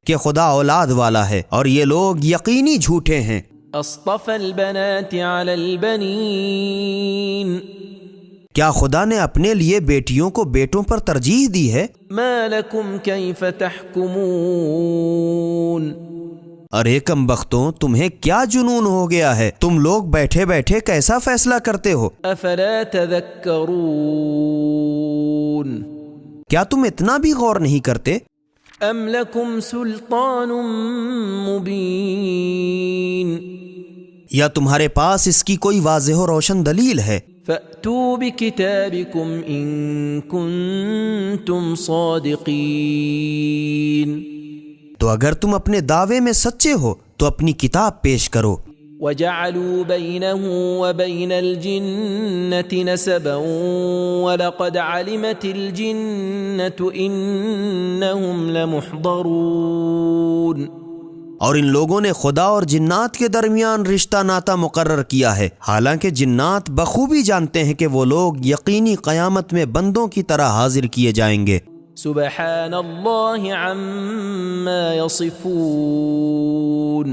کہ خدا اولاد والا ہے اور یہ لوگ یقینی جھوٹے ہیں. أَصْطَفَى الْبَنَاتِ عَلَى الْبَنِينَ کیا خدا نے اپنے لیے بیٹیوں کو بیٹوں پر ترجیح دی ہے؟ مَا لَكُمْ كَيْفَ تَحْكُمُونَ ارے کم بختوں تمہیں کیا جنون ہو گیا ہے، تم لوگ بیٹھے بیٹھے کیسا فیصلہ کرتے ہو؟ أَفَلَا تَذَكَّرُونَ کیا تم اتنا بھی غور نہیں کرتے؟ أَمْ لَكُمْ سُلْطَانٌ مُبِينٌ یا تمہارے پاس اس کی کوئی واضح و روشن دلیل ہے؟ فَأْتُوا بِكِتَابِكُمْ إِن كُنتُمْ صَادِقِينَ تو اگر تم اپنے دعوے میں سچے ہو تو اپنی کتاب پیش کرو. وَجَعَلُوا بَيْنَهُ وَبَيْنَ الْجِنَّةِ نَسَبًا وَلَقَدْ عَلِمَتِ الْجِنَّةُ إِنَّهُمْ لَمُحْضَرُونَ اور ان لوگوں نے خدا اور جنات کے درمیان رشتہ ناتا مقرر کیا ہے، حالانکہ جنات بخوبی جانتے ہیں کہ وہ لوگ یقینی قیامت میں بندوں کی طرح حاضر کیے جائیں گے. سبحان اللہ عما یصفون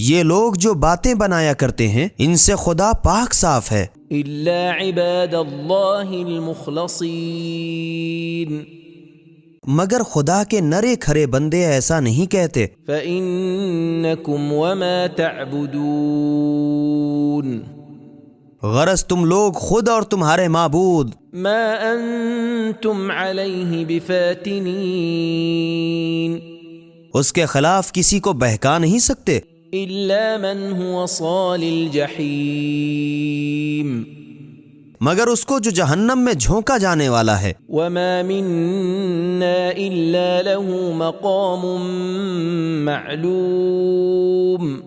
یہ لوگ جو باتیں بنایا کرتے ہیں ان سے خدا پاک صاف ہے. الا عباد اللہ المخلصین مگر خدا کے نرے کھرے بندے ایسا نہیں کہتے۔ فإنكم وما تعبدون غرض تم لوگ خود اور تمہارے معبود ما أنتم عليه بفاتنين اس کے خلاف کسی کو بہکا نہیں سکتے إلا من هو صال الجحيم مگر اس کو جو جہنم میں جھونکا جانے والا ہے۔ وما منا إلا له مقام معلوم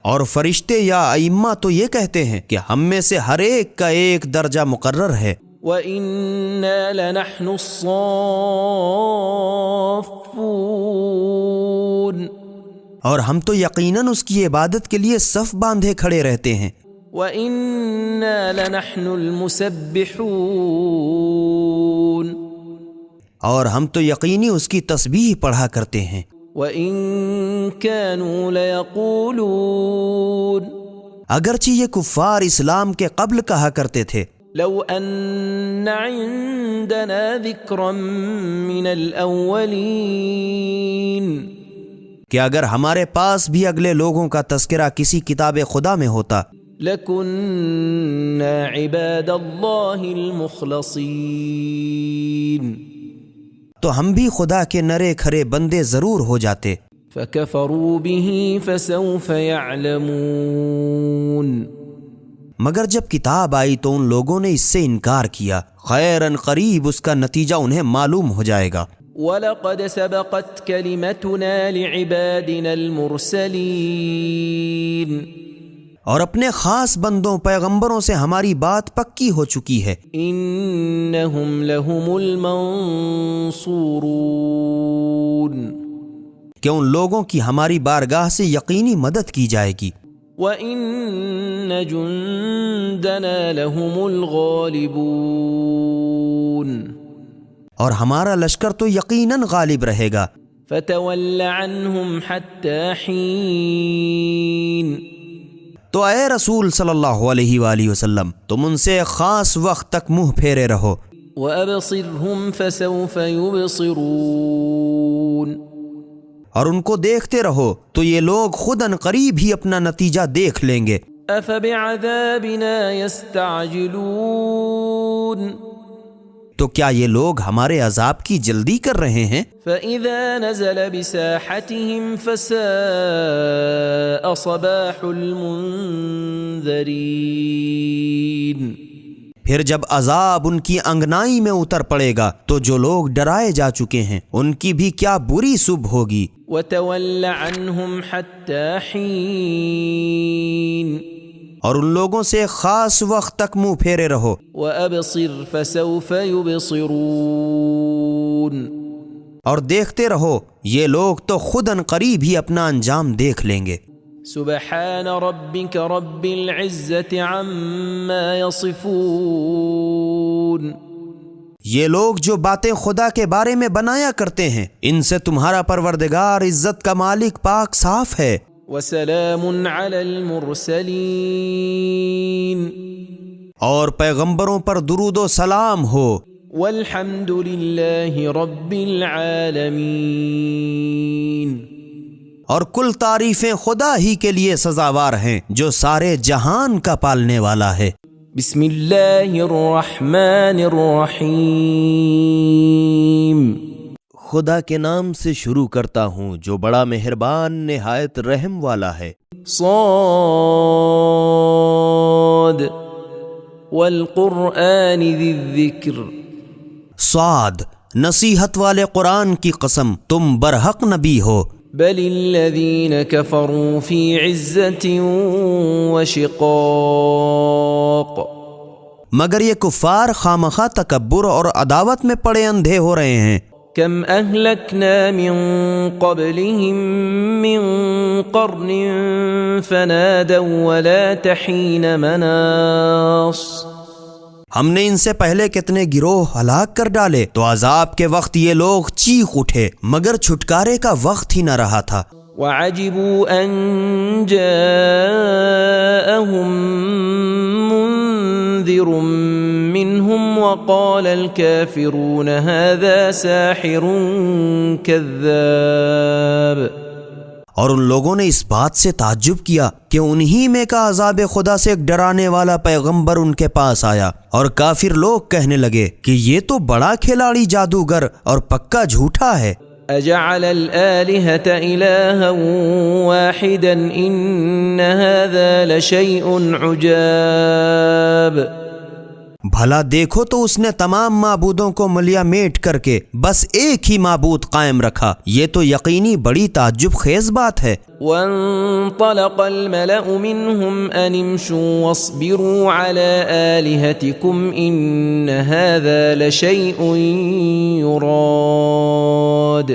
اور فرشتے یا ائمہ تو یہ کہتے ہیں کہ ہم میں سے ہر ایک کا ایک درجہ مقرر ہے۔ وَإِنَّا لَنَحْنُ الصَّافُّونَ اور ہم تو یقیناً اس کی عبادت کے لیے صف باندھے کھڑے رہتے ہیں۔ وَإِنَّا لَنَحْنُ الْمُسَبِّحُونَ اور ہم تو یقینی اس کی تسبیح پڑھا کرتے ہیں۔ وَإِن كَانُوا لَيَقُولُونَ اگرچہ یہ کفار اسلام کے قبل کہا کرتے تھے لَوْ أَنَّ عِندَنَا ذِكْرًا مِّنَ الْأَوَّلِينَ کہ اگر ہمارے پاس بھی اگلے لوگوں کا تذکرہ کسی کتاب خدا میں ہوتا لَكُنَّا عِبَادَ اللَّهِ الْمُخْلَصِينَ تو ہم بھی خدا کے نرے کھرے بندے ضرور ہو جاتے۔ فَكَفَرُوا بِهِ فَسَوْفَ يَعْلَمُونَ مگر جب کتاب آئی تو ان لوگوں نے اس سے انکار کیا، خیراً قریب اس کا نتیجہ انہیں معلوم ہو جائے گا۔ وَلَقَدْ سَبَقَتْ كَلِمَتُنَا لِعِبَادِنَا الْمُرْسَلِينَ اور اپنے خاص بندوں پیغمبروں سے ہماری بات پکی ہو چکی ہے۔ إِنَّهُمْ لَهُمُ الْمَنصُورُونَ کہ ان لوگوں کی ہماری بارگاہ سے یقینی مدد کی جائے گی۔ وَإِنَّ جُندَنَا لَهُمُ الْغَالِبُونَ اور ہمارا لشکر تو یقیناً غالب رہے گا۔ فَتَوَلَّ عَنْهُمْ حَتَّى حِينٍ تو اے رسول صلی اللہ علیہ وآلہ وسلم تم ان سے خاص وقت تک منہ پھیرے رہو۔ وَأَبْصِرْهُمْ فَسَوْفَ يُبْصِرُونَ اور ان کو دیکھتے رہو تو یہ لوگ خود ان قریب ہی اپنا نتیجہ دیکھ لیں گے۔ أَفَبِعَذَابِنَا يَسْتَعْجِلُونَ تو کیا یہ لوگ ہمارے عذاب کی جلدی کر رہے ہیں؟ فَإِذَا نَزَلَ بِسَاحَتِهِمْ فَسَاءَ صَبَاحُ الْمُنذَرِينَ پھر جب عذاب ان کی انگنائی میں اتر پڑے گا تو جو لوگ ڈرائے جا چکے ہیں ان کی بھی کیا بری صبح ہوگی۔ وَتَوَلَّ عَنْهُمْ حَتَّى حِينٍ اور ان لوگوں سے خاص وقت تک منہ پھیرے رہو۔ وَأَبْصِرْ فَسَوْفَ يُبْصِرُونَ اور دیکھتے رہو یہ لوگ تو خود ان قریب ہی اپنا انجام دیکھ لیں گے۔ سبحان ربك رب العزة عما يصفون یہ لوگ جو باتیں خدا کے بارے میں بنایا کرتے ہیں ان سے تمہارا پروردگار عزت کا مالک پاک صاف ہے۔ وسلام على المرسلين اور پیغمبروں پر درود و سلام ہو۔ والحمد لله رب العالمين اور کل تعریفیں خدا ہی کے لیے سزاوار ہیں جو سارے جہان کا پالنے والا ہے۔ بسم اللہ الرحمن الرحیم خدا کے نام سے شروع کرتا ہوں جو بڑا مہربان نہایت رحم والا ہے۔ صاد والقرآن ذی الذکر صاد نصیحت والے قرآن کی قسم تم برحق نبی ہو۔ بل الذین کفروا فی عزت وشقاق مگر یہ کفار خامخواہ تکبر اور عداوت میں پڑے اندھے ہو رہے ہیں۔ کم اہلکنا من قبلہم من قرن فنادوا ولا تحین مناص ہم نے ان سے پہلے کتنے گروہ ہلاک کر ڈالے تو عذاب کے وقت یہ لوگ چیخ اٹھے مگر چھٹکارے کا وقت ہی نہ رہا تھا۔ وعجبوا أن جاءهم منذر منهم وقال الكافرون هذا ساحر كذاب۔ اور ان لوگوں نے اس بات سے تعجب کیا کہ انہی میں کا عذاب خدا سے ایک ڈرانے والا پیغمبر ان کے پاس آیا، اور کافر لوگ کہنے لگے کہ یہ تو بڑا کھلاڑی جادوگر اور پکا جھوٹا ہے۔ أجعل الآلهة إلها واحدا إن هذا لشيء عجاب۔ بھلا دیکھو تو اس نے تمام معبودوں کو ملیا میٹ کر کے بس ایک ہی معبود قائم رکھا، یہ تو یقینی بڑی تعجب خیز بات ہے۔ وانطلق الملأ منهم أن امشوا واصبروا على آلهتكم إن هذا لشيء يراد۔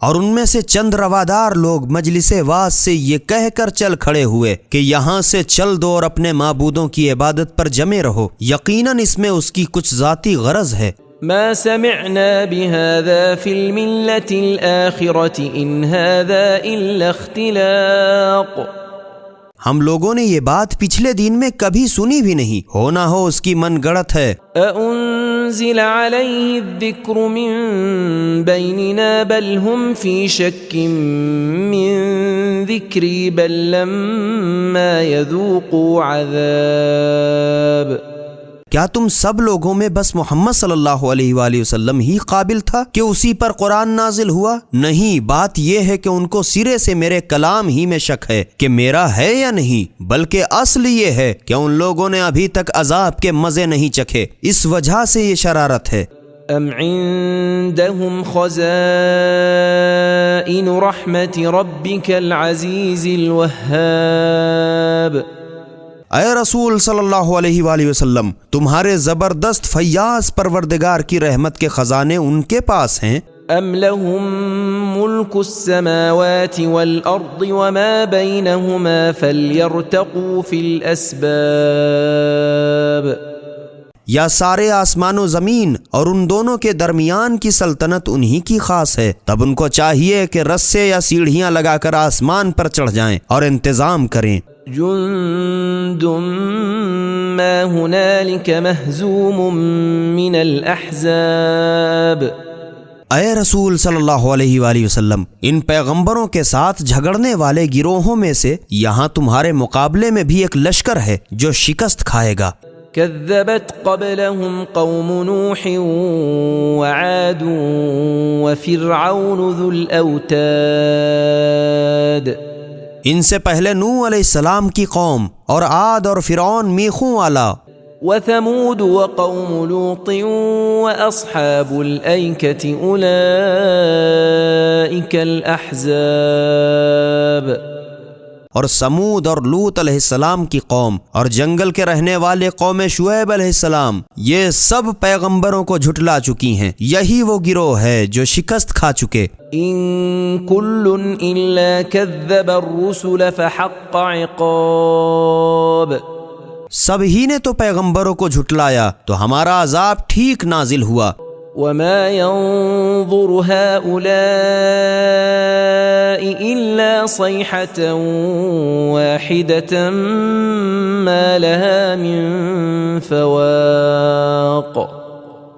اور ان میں سے چند روادار لوگ مجلس واعظ سے یہ کہہ کر چل کھڑے ہوئے کہ یہاں سے چل دو اور اپنے معبودوں کی عبادت پر جمے رہو، یقیناً اس میں اس کی کچھ ذاتی غرض ہے۔ ما سمعنا بهذا في الملة الآخرة إن هذا إلا اختلاق۔ ہم لوگوں نے یہ بات پچھلے دین میں کبھی سنی بھی نہیں، ہو نہ ہو اس کی من گڑت ہے۔ أأنزل عليه الذكر من بيننا بل هم في شك من ذكري بل لما يذوقوا عذاب۔ کیا تم سب لوگوں میں بس محمد صلی اللہ علیہ وآلہ وسلم ہی قابل تھا کہ اسی پر قرآن نازل ہوا؟ نہیں، بات یہ ہے کہ ان کو سرے سے میرے کلام ہی میں شک ہے کہ میرا ہے یا نہیں، بلکہ اصل یہ ہے کہ ان لوگوں نے ابھی تک عذاب کے مزے نہیں چکھے، اس وجہ سے یہ شرارت ہے۔ ام عندهم خزائن رحمت ربك العزیز الوهاب۔ اے رسول صلی اللہ علیہ وآلہ وسلم، تمہارے زبردست فیاض پروردگار کی رحمت کے خزانے ان کے پاس ہیں۔ ام لهم ملک السماوات والارض وما بینهما فلیرتقوا فی الاسباب۔ یا سارے آسمان و زمین اور ان دونوں کے درمیان کی سلطنت انہی کی خاص ہے، تب ان کو چاہیے کہ رسے یا سیڑھیاں لگا کر آسمان پر چڑھ جائیں اور انتظام کریں۔ جند ما هنالك مهزوم من الاحزاب۔ اے رسول صلی اللہ علیہ وآلہ وسلم، ان پیغمبروں کے ساتھ جھگڑنے والے گروہوں میں سے یہاں تمہارے مقابلے میں بھی ایک لشکر ہے جو شکست کھائے گا۔ كذبت قبلهم قوم نوح وعاد وفرعون ذو الأوتاد۔ ان سے پہلے نوح علیہ السلام کی قوم اور عاد اور فرعون میخوں والا، وثمود وقوم لوط وأصحاب الأيكة أولئك الأحزاب۔ اور سمود اور لوط علیہ السلام کی قوم اور جنگل کے رہنے والے قوم شعیب علیہ السلام، یہ سب پیغمبروں کو جھٹلا چکی ہیں، یہی وہ گروہ ہے جو شکست کھا چکے۔ ان كل الا كذب الرسل فحق عقاب۔ سب ہی نے تو پیغمبروں کو جھٹلایا تو ہمارا عذاب ٹھیک نازل ہوا۔ وما ينظر هؤلاء إلا صيحة واحدة ما لها من فواق۔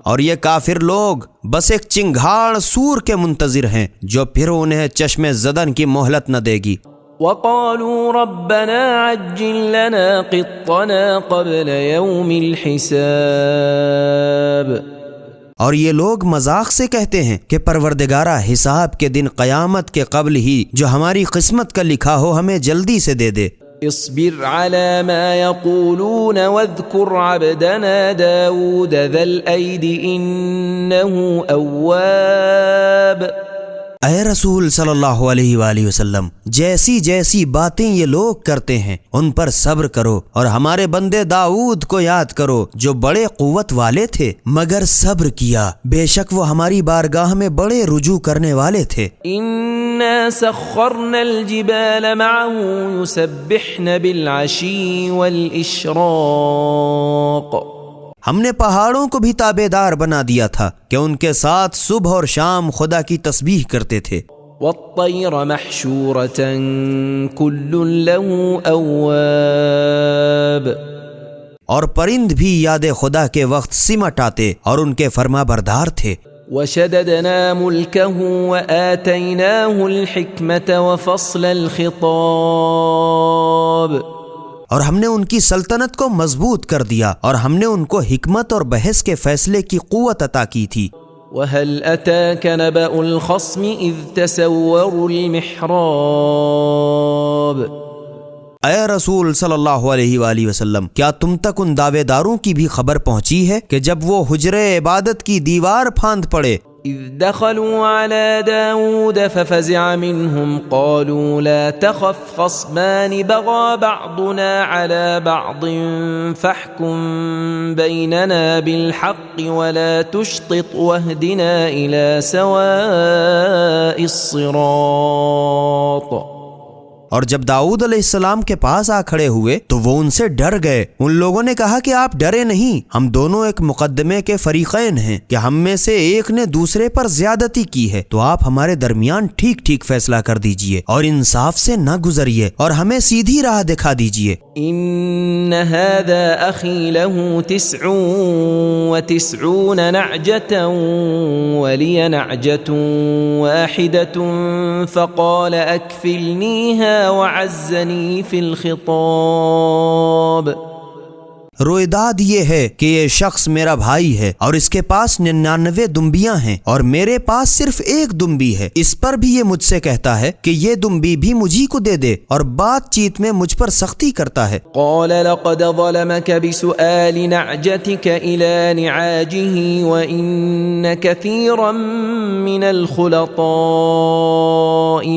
اور یہ کافر لوگ بس ایک چنگھاڑ سور کے منتظر ہیں جو پھر انہیں چشم زدن کی مہلت نہ دے گی۔ وقالوا ربنا عجل لنا قطنا قبل يوم الحساب۔ اور یہ لوگ مذاق سے کہتے ہیں کہ پروردگارہ حساب کے دن قیامت کے قبل ہی جو ہماری قسمت کا لکھا ہو ہمیں جلدی سے دے دے۔ اصبر على ما يقولون واذكر عبدنا داود ذا الأيد إنه أواب۔ اے رسول صلی اللہ علیہ وآلہ وسلم، جیسی جیسی باتیں یہ لوگ کرتے ہیں ان پر صبر کرو، اور ہمارے بندے داؤد کو یاد کرو جو بڑے قوت والے تھے مگر صبر کیا، بے شک وہ ہماری بارگاہ میں بڑے رجوع کرنے والے تھے۔ إنا سخرنا الجبال معه يسبحن بالعشي والإشراق۔ ہم نے پہاڑوں کو بھی تابع دار بنا دیا تھا کہ ان کے ساتھ صبح اور شام خدا کی تسبیح کرتے تھے۔ والطير محشورة كل له أواب. اور پرند بھی یاد خدا کے وقت سمٹ آتے اور ان کے فرما بردار تھے. وشددنا ملكه وآتيناه الحكمة وفصل الخطاب. اور ہم نے ان کی سلطنت کو مضبوط کر دیا اور ہم نے ان کو حکمت اور بحث کے فیصلے کی قوت عطا کی تھی. وهل أتاك نبأ الخصم إذ تسوروا المحراب. اے رسول صلی اللہ علیہ وآلہ وسلم، کیا تم تک ان دعوے داروں کی بھی خبر پہنچی ہے کہ جب وہ حجرے عبادت کی دیوار پھاند پڑے؟ إذ دخلوا على داود ففزع منهم قالوا لا تخف خصمان بغى بعضنا على بعض فاحكم بيننا بالحق ولا تشطط واهدنا إلى سواء الصراط. اور جب داؤد علیہ السلام کے پاس آ کھڑے ہوئے تو وہ ان سے ڈر گئے. ان لوگوں نے کہا کہ آپ ڈرے نہیں، ہم دونوں ایک مقدمے کے فریقین ہیں کہ ہم میں سے ایک نے دوسرے پر زیادتی کی ہے، تو آپ ہمارے درمیان ٹھیک ٹھیک فیصلہ کر دیجئے اور انصاف سے نہ گزریے اور ہمیں سیدھی راہ دکھا دیجئے. إن هذا أخي له 99 نعجة ولي نعجة واحدة فقال أكفلنيها وعزني في الخطاب. رویداد یہ ہے کہ یہ شخص میرا بھائی ہے اور اس کے پاس 99 دمبیاں ہیں اور میرے پاس صرف ایک دمبی ہے. اس پر بھی یہ مجھ سے کہتا ہے کہ یہ دمبی بھی مجھی کو دے دے اور بات چیت میں مجھ پر سختی کرتا ہے. قال لقد ظلمك بسؤال نعجتك إلى نعاجه وإن كثيرا من الخلطاء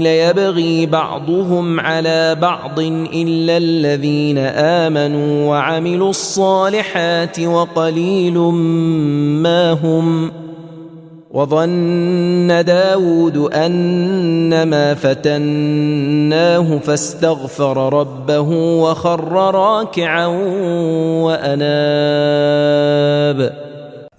ليبغي بعضهم على بعض إلا الذين آمنوا وعملوا الصالحات وقليل ما هم. وظن داود أنما فتناه فاستغفر ربه وخر راكعا وأناب.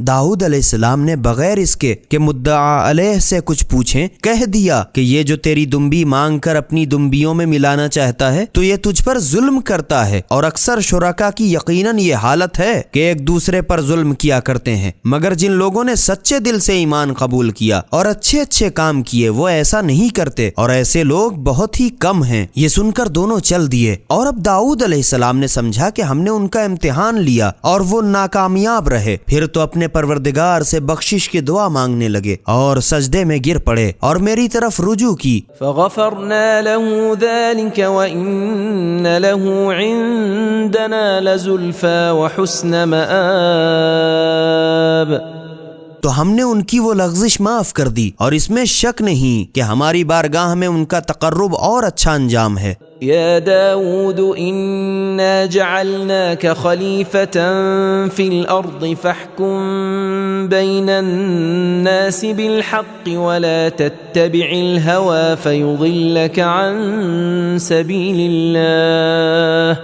داؤد علیہ السلام نے بغیر اس کے کہ مدعا علیہ سے کچھ پوچھیں کہہ دیا کہ یہ جو تیری دمبی مانگ کر اپنی دمبیوں میں ملانا چاہتا ہے تو یہ تجھ پر ظلم کرتا ہے، اور اکثر شرکا کی یقیناً یہ حالت ہے کہ ایک دوسرے پر ظلم کیا کرتے ہیں، مگر جن لوگوں نے سچے دل سے ایمان قبول کیا اور اچھے اچھے کام کیے وہ ایسا نہیں کرتے، اور ایسے لوگ بہت ہی کم ہیں. یہ سن کر دونوں چل دیے. اور اب داؤد علیہ السلام نے سمجھا کہ ہم نے ان کا امتحان لیا اور وہ ناکامیاب رہے. پھر تو اپنے پروردگار سے بخشش کی دعا مانگنے لگے اور سجدے میں گر پڑے اور میری طرف رجوع کی. فغفرنا له ذلك وإن له عندنا لزلفى وحسن مآب. تو ہم نے ان کی وہ لغزش معاف کر دی اور اس میں شک نہیں کہ ہماری بارگاہ میں ان کا تقرب اور اچھا انجام ہے. يا داود إنا جعلناك خليفة في الأرض فاحكم بين الناس بالحق ولا تتبع الهوى فيضلك عن سبيل الله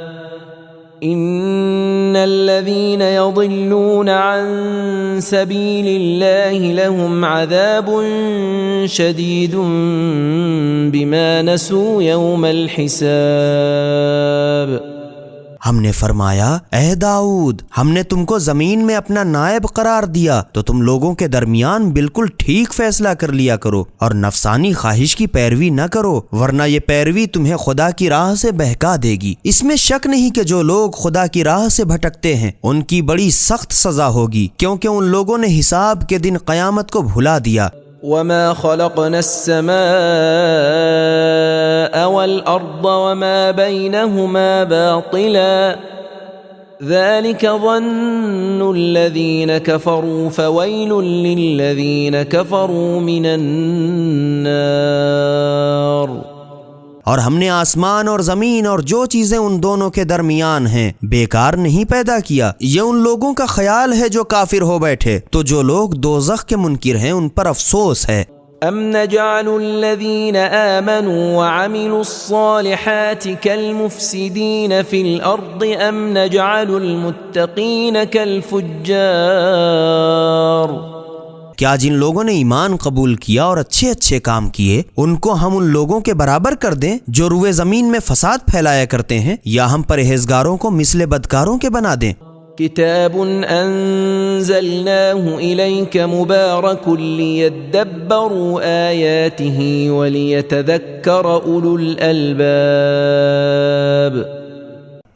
إن الذين يضلون عن سبيل الله لهم عذاب شديد بما نسوا يوم الحساب. ہم نے فرمایا اے داؤد، ہم نے تم کو زمین میں اپنا نائب قرار دیا تو تم لوگوں کے درمیان بالکل ٹھیک فیصلہ کر لیا کرو اور نفسانی خواہش کی پیروی نہ کرو، ورنہ یہ پیروی تمہیں خدا کی راہ سے بہکا دے گی. اس میں شک نہیں کہ جو لوگ خدا کی راہ سے بھٹکتے ہیں ان کی بڑی سخت سزا ہوگی، کیونکہ ان لوگوں نے حساب کے دن قیامت کو بھلا دیا. وما خلقنا السماء والأرض وما بينهما باطلا ذلك ظن الذين كفروا فويل للذين كفروا من النار. اور ہم نے آسمان اور زمین اور جو چیزیں ان دونوں کے درمیان ہیں بیکار نہیں پیدا کیا، یہ ان لوگوں کا خیال ہے جو کافر ہو بیٹھے، تو جو لوگ دوزخ کے منکر ہیں ان پر افسوس ہے. ام نجعل الذين آمنوا وعملوا الصالحات كالمفسدين في الأرض ام نجعل المتقين كالفجار. کیا جن لوگوں نے ایمان قبول کیا اور اچھے اچھے کام کیے ان کو ہم ان لوگوں کے برابر کر دیں جو روئے زمین میں فساد پھیلایا کرتے ہیں، یا ہم پرہیزگاروں کو مثل بدکاروں کے بنا دیں؟ كتاب أنزلناه إليك مبارك ليدبروا آياته وليتذكر أولو الألباب۔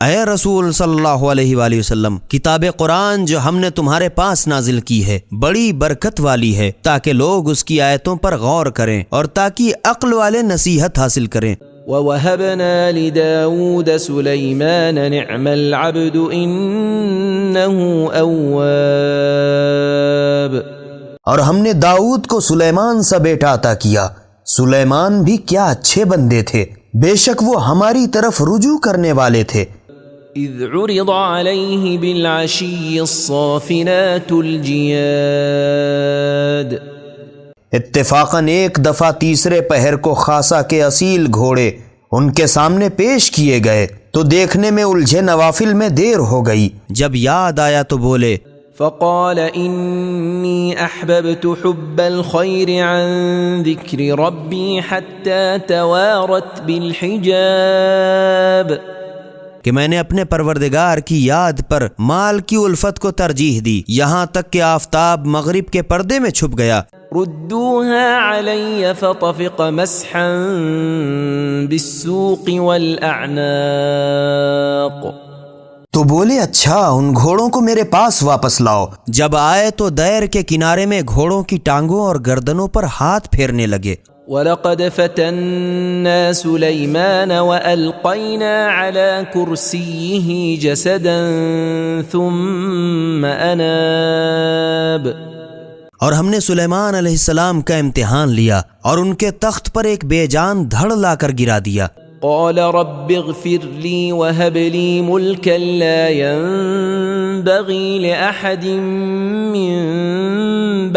اے رسول صلی اللہ علیہ وآلہ وسلم، کتاب قرآن جو ہم نے تمہارے پاس نازل کی ہے بڑی برکت والی ہے، تاکہ لوگ اس کی آیتوں پر غور کریں اور تاکہ عقل والے نصیحت حاصل کریں۔ وَوَهَبْنَا لِدَاوُودَ سُلَيْمَانَ نِعْمَ الْعَبْدُ إِنَّهُ أَوَّابٌ، اور ہم نے داؤد کو سلیمان سا بیٹا عطا کیا، سلیمان بھی کیا اچھے بندے تھے، بے شک وہ ہماری طرف رجوع کرنے والے تھے۔ إِذْ عُرِضَ عَلَيْهِ بِالْعَشِيِّ الصَّافِنَاتُ الْجِيَادُ۔ اتفاقاً ایک دفعہ تیسرے پہر کو خاصا کے اصیل گھوڑے ان کے سامنے پیش کیے گئے تو دیکھنے میں الجھے نوافل میں دیر ہو گئی، جب یاد آیا تو بولے فقال إني أحببت حب الخير عن ذكر ربي حتى توارت بالحجاب، کہ میں نے اپنے پروردگار کی یاد پر مال کی الفت کو ترجیح دی یہاں تک کہ آفتاب مغرب کے پردے میں چھپ گیا۔ ردوها علي فطفق مسحا بالسوق والأعناق، تو بولے اچھا ان گھوڑوں کو میرے پاس واپس لاؤ۔ جب آئے تو دیر کے کنارے میں گھوڑوں کی ٹانگوں اور گردنوں پر ہاتھ پھیرنے لگے۔ وَلَقَدْ فَتَنَّا سُلَيْمَانَ وَأَلْقَيْنَا عَلَى كُرْسِيِّهِ جَسَدًا ثُمَّ أَنَابَ، اور ہم نے سلیمان علیہ السلام کا امتحان لیا اور ان کے تخت پر ایک بے جان دھڑ لا کر گرا دیا۔ قال رب اغفر لي وهب لي ملكا لا ينبغي لأحد من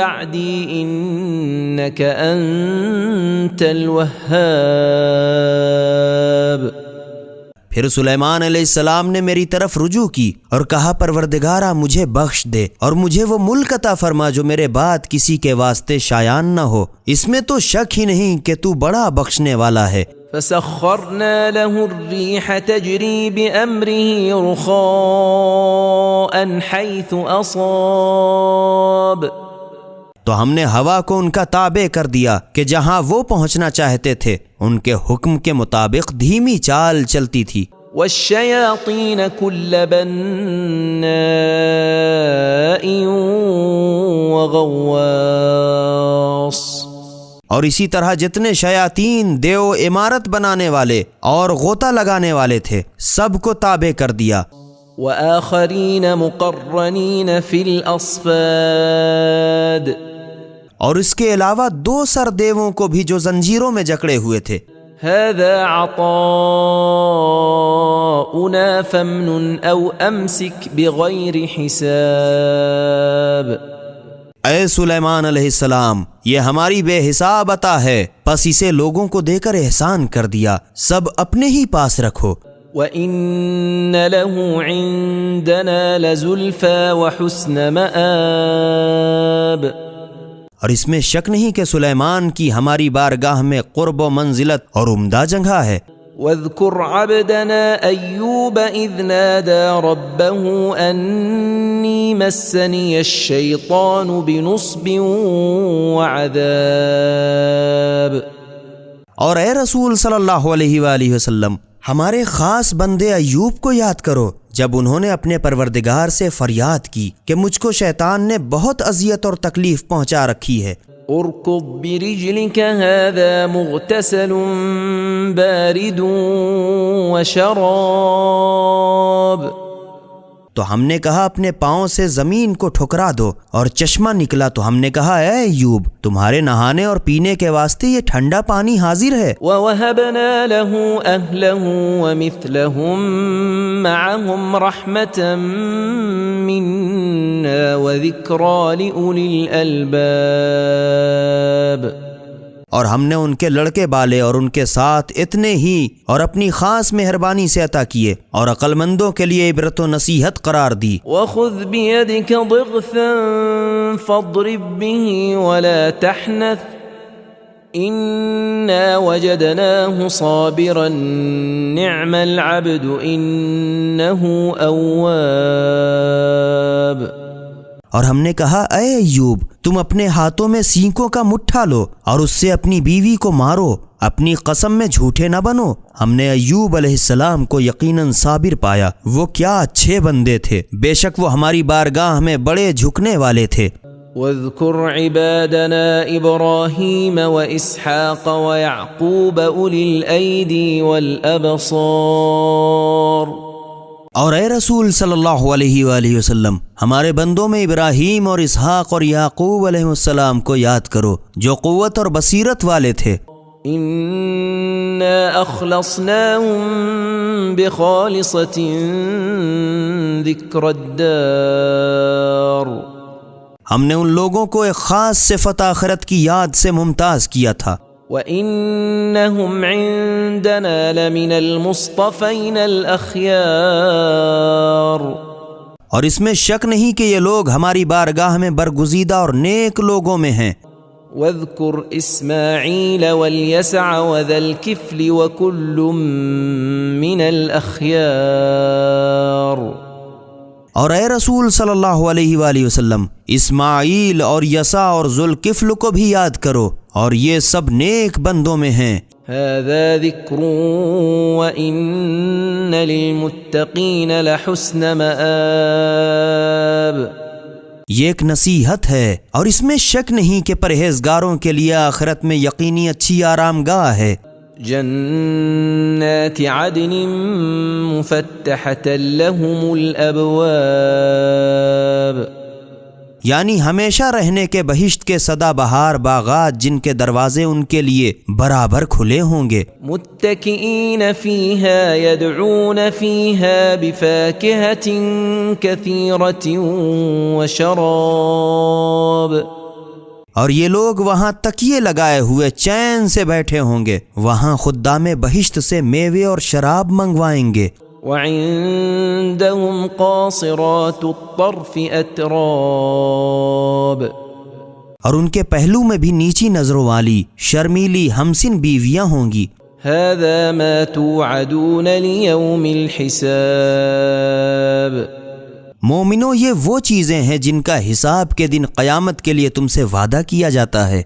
بعدي إنك أنت الوهاب۔ پھر سلیمان علیہ السلام نے میری طرف رجوع کی اور کہا پروردگارا مجھے بخش دے اور مجھے وہ ملک عطا فرما جو میرے بعد کسی کے واسطے شایان نہ ہو، اس میں تو شک ہی نہیں کہ تو بڑا بخشنے والا ہے۔ فسخرنا له الريح تجري بأمره رخاء حيث أصاب، تو ہم نے ہوا کو ان کا تابع کر دیا کہ جہاں وہ پہنچنا چاہتے تھے ان کے حکم کے مطابق دھیمی چال چلتی تھی۔ والشياطين كل بناء وغواص، اور اسی طرح جتنے شیاطین دیو عمارت بنانے والے اور غوطہ لگانے والے تھے سب کو تابع کر دیا۔ وآخرين مقرنين في الأصفاد، اور اس کے علاوہ 2 سر دیووں کو بھی جو زنجیروں میں جکڑے ہوئے تھے۔ هذا عطاؤنا فامنن أو أمسك بغير حساب۔ اے سلیمان علیہ السلام یہ ہماری بے حساب عطا ہے، پس اسے لوگوں کو دے کر احسان کر دیا، سب اپنے ہی پاس رکھو۔ وَإِنَّ لَهُ عِندَنَا لَزُلْفَى وَحُسْنَ مَآبٍ، اور اس میں شک نہیں کہ سلیمان کی ہماری بارگاہ میں قرب و منزلت اور عمدہ جگہ ہے۔ وَاذْكُرْ عَبْدَنَا أَيُّوبَ إِذْ نَادَى رَبَّهُ أَنِّي مَسَّنِيَ الشَّيْطَانُ بِنُصْبٍ وَعَذَابٍ، اور اے رسول صلی اللہ علیہ وآلہ وسلم ہمارے خاص بندے ایوب کو یاد کرو جب انہوں نے اپنے پروردگار سے فریاد کی کہ مجھ کو شیطان نے بہت اذیت اور تکلیف پہنچا رکھی ہے۔ اركض برجلك هذا مغتسل بارد وشراب، تو ہم نے کہا اپنے پاؤں سے زمین کو ٹھکرا دو، اور چشمہ نکلا تو ہم نے کہا اے ایوب تمہارے نہانے اور پینے کے واسطے یہ ٹھنڈا پانی حاضر ہے۔ وَوَهَبْنَا لَهُ أَهْلَهُ وَمِثْلَهُم مَّعَهُمْ رَحْمَةً مِّنَّا وَذِكْرَىٰ لِأُولِي الْأَلْبَابِ، اور ہم نے ان کے لڑکے بالے اور ان کے ساتھ اتنے ہی اور اپنی خاص مہربانی سے عطا کیے اور عقل مندوں کے لیے عبرت و نصیحت قرار دی۔ وخذ بيدك ضغثا فاضرب به ولا تحنث إنا وجدناه صابرا نعم العبد إنه أواب۔ اور ہم نے کہا اے ایوب تم اپنے ہاتھوں میں سینکوں کا مٹھا لو اور اس سے اپنی بیوی کو مارو، اپنی قسم میں جھوٹے نہ بنو۔ ہم نے ایوب علیہ السلام کو یقیناً صابر پایا، وہ کیا اچھے بندے تھے، بے شک وہ ہماری بارگاہ میں بڑے جھکنے والے تھے۔ واذكر عبادنا إبراهيم وإسحاق ويعقوب أولي الأيدي والأبصار۔ اور اے رسول صلی اللہ علیہ وآلہ وسلم ہمارے بندوں میں ابراہیم اور اسحاق اور یعقوب علیہ السلام کو یاد کرو جو قوت اور بصیرت والے تھے۔ إنا أخلصناهم بخالصة ذكر الدار۔ ہم نے ان لوگوں کو ایک خاص صفت آخرت کی یاد سے ممتاز کیا تھا۔ وَإِنَّهُمْ عِندَنَا لَمِنَ الْمُصْطَفَيْنَ الْأَخْيَارِ۔ اور اس میں شک نہیں کہ یہ لوگ ہماری بارگاہ میں برگزیدہ اور نیک لوگوں میں ہیں۔ وَاذْكُرْ إِسْمَاعِيلَ وَالْيَسَعَ وَذَا الْكِفْلِ وَكُلٌّ مِّنَ الْأَخْيَارِ۔ اور اے رسول صلی اللہ علیہ وآلہ وسلم اسماعیل اور یسع اور ذوالکفل کو بھی یاد کرو اور یہ سب نیک بندوں میں ہیں۔ هذا ذکر وَإِنَّ لِلْمُتَّقِينَ لَحُسْنَ مَآب۔ یہ ایک نصیحت ہے اور اس میں شک نہیں کہ پرہیزگاروں کے لیے آخرت میں یقینی اچھی آرام گاہ ہے۔ جنات عدن مفتحة لهم الابواب، یعنی ہمیشہ رہنے کے بہشت کے سدا بہار باغات جن کے دروازے ان کے لیے برابر کھلے ہوں گے۔ متكئين فيها يدعون فيها بفاكهة كثيرة وشراب۔ اور یہ لوگ وہاں تکیے لگائے ہوئے چین سے بیٹھے ہوں گے، وہاں خدام بہشت سے میوے اور شراب منگوائیں گے۔ وعندهم قاصرات الطرف اتراب، اور ان کے پہلو میں بھی نیچی نظروں والی شرمیلی ہمسن بیویاں ہوں گی۔ هذا ما توعدون ليوم الحساب۔ مومنو یہ وہ چیزیں ہیں جن کا حساب کے دن قیامت کے لیے تم سے وعدہ کیا جاتا ہے۔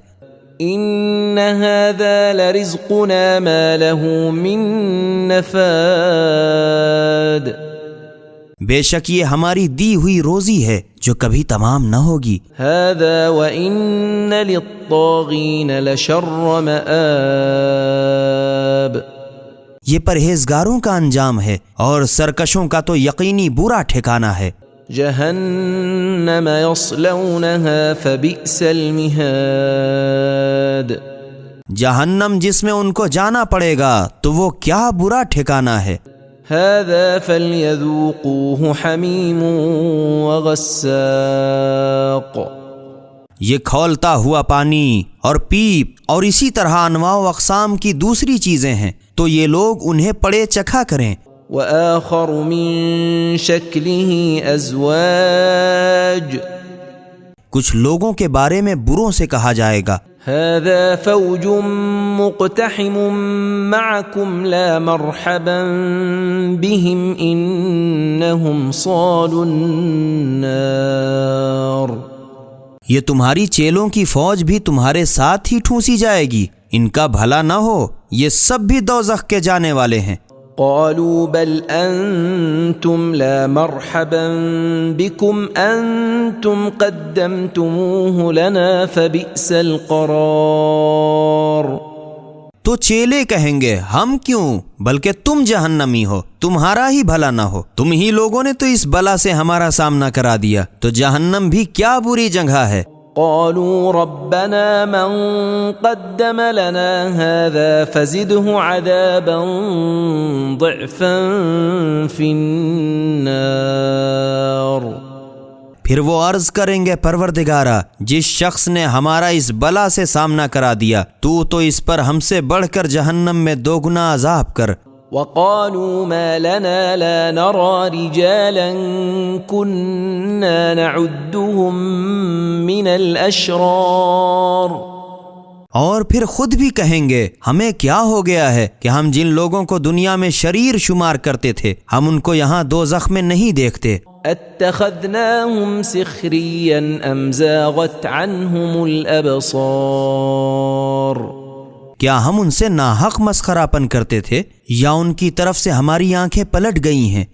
ان هذا لرزقنا ما له من نفاد۔ بے شک یہ ہماری دی ہوئی روزی ہے جو کبھی تمام نہ ہوگی۔ هذا وان للطاغین لشر مآب۔ یہ پرہیزگاروں کا انجام ہے اور سرکشوں کا تو یقینی برا ٹھکانہ ہے۔ جہنم یصلونها فبئس المہاد۔ جہنم جس میں ان کو جانا پڑے گا تو وہ کیا برا ٹھکانہ ہے۔ هذا فليذوقوه حمیم وغساق۔ یہ کھولتا ہوا پانی اور پیپ اور اسی طرح انواع و اقسام کی دوسری چیزیں ہیں تو یہ لوگ انہیں پڑے چکھا کریں۔ وآخر من شکلہ ازواج۔ کچھ لوگوں کے بارے میں بروں سے کہا جائے گا هذا فوج مقتحم معكم لا مرحبا بهم انهم صالوا النار۔ یہ تمہاری چیلوں کی فوج بھی تمہارے ساتھ ہی ٹھونسی جائے گی، ان کا بھلا نہ ہو، یہ سب بھی دوزخ کے جانے والے ہیں۔ قالوا بل انتم لا مرحبا بكم انتم قدمتموه لنا فبئس القرار۔ تو چیلے کہیں گے ہم کیوں، بلکہ تم جہنمی ہو، تمہارا ہی بھلا نہ ہو، تم ہی لوگوں نے تو اس بلا سے ہمارا سامنا کرا دیا، تو جہنم بھی کیا بری جگہ ہے۔ قالوا ربنا من قدم لنا هذا فزده عذابا ضعفا في النار۔ پھر وہ عرض کریں گے پروردگارا، جس شخص نے ہمارا اس بلا سے سامنا کرا دیا، تو اس پر ہم سے بڑھ کر جہنم میں دوگنا عذاب کر۔ وقالوا ما لنا لا نرى رجالا كنا نعدهم من الاشرار، اور پھر خود بھی کہیں گے ہمیں کیا ہو گیا ہے کہ ہم جن لوگوں کو دنیا میں شریر شمار کرتے تھے ہم ان کو یہاں دوزخ میں نہیں دیکھتے۔ اتخذناهم سخريا ام زاغت عنهم الابصار، کیا ہم ان سے ناحق مسخراپن کرتے تھے یا ان کی طرف سے ہماری آنکھیں پلٹ گئی ہیں؟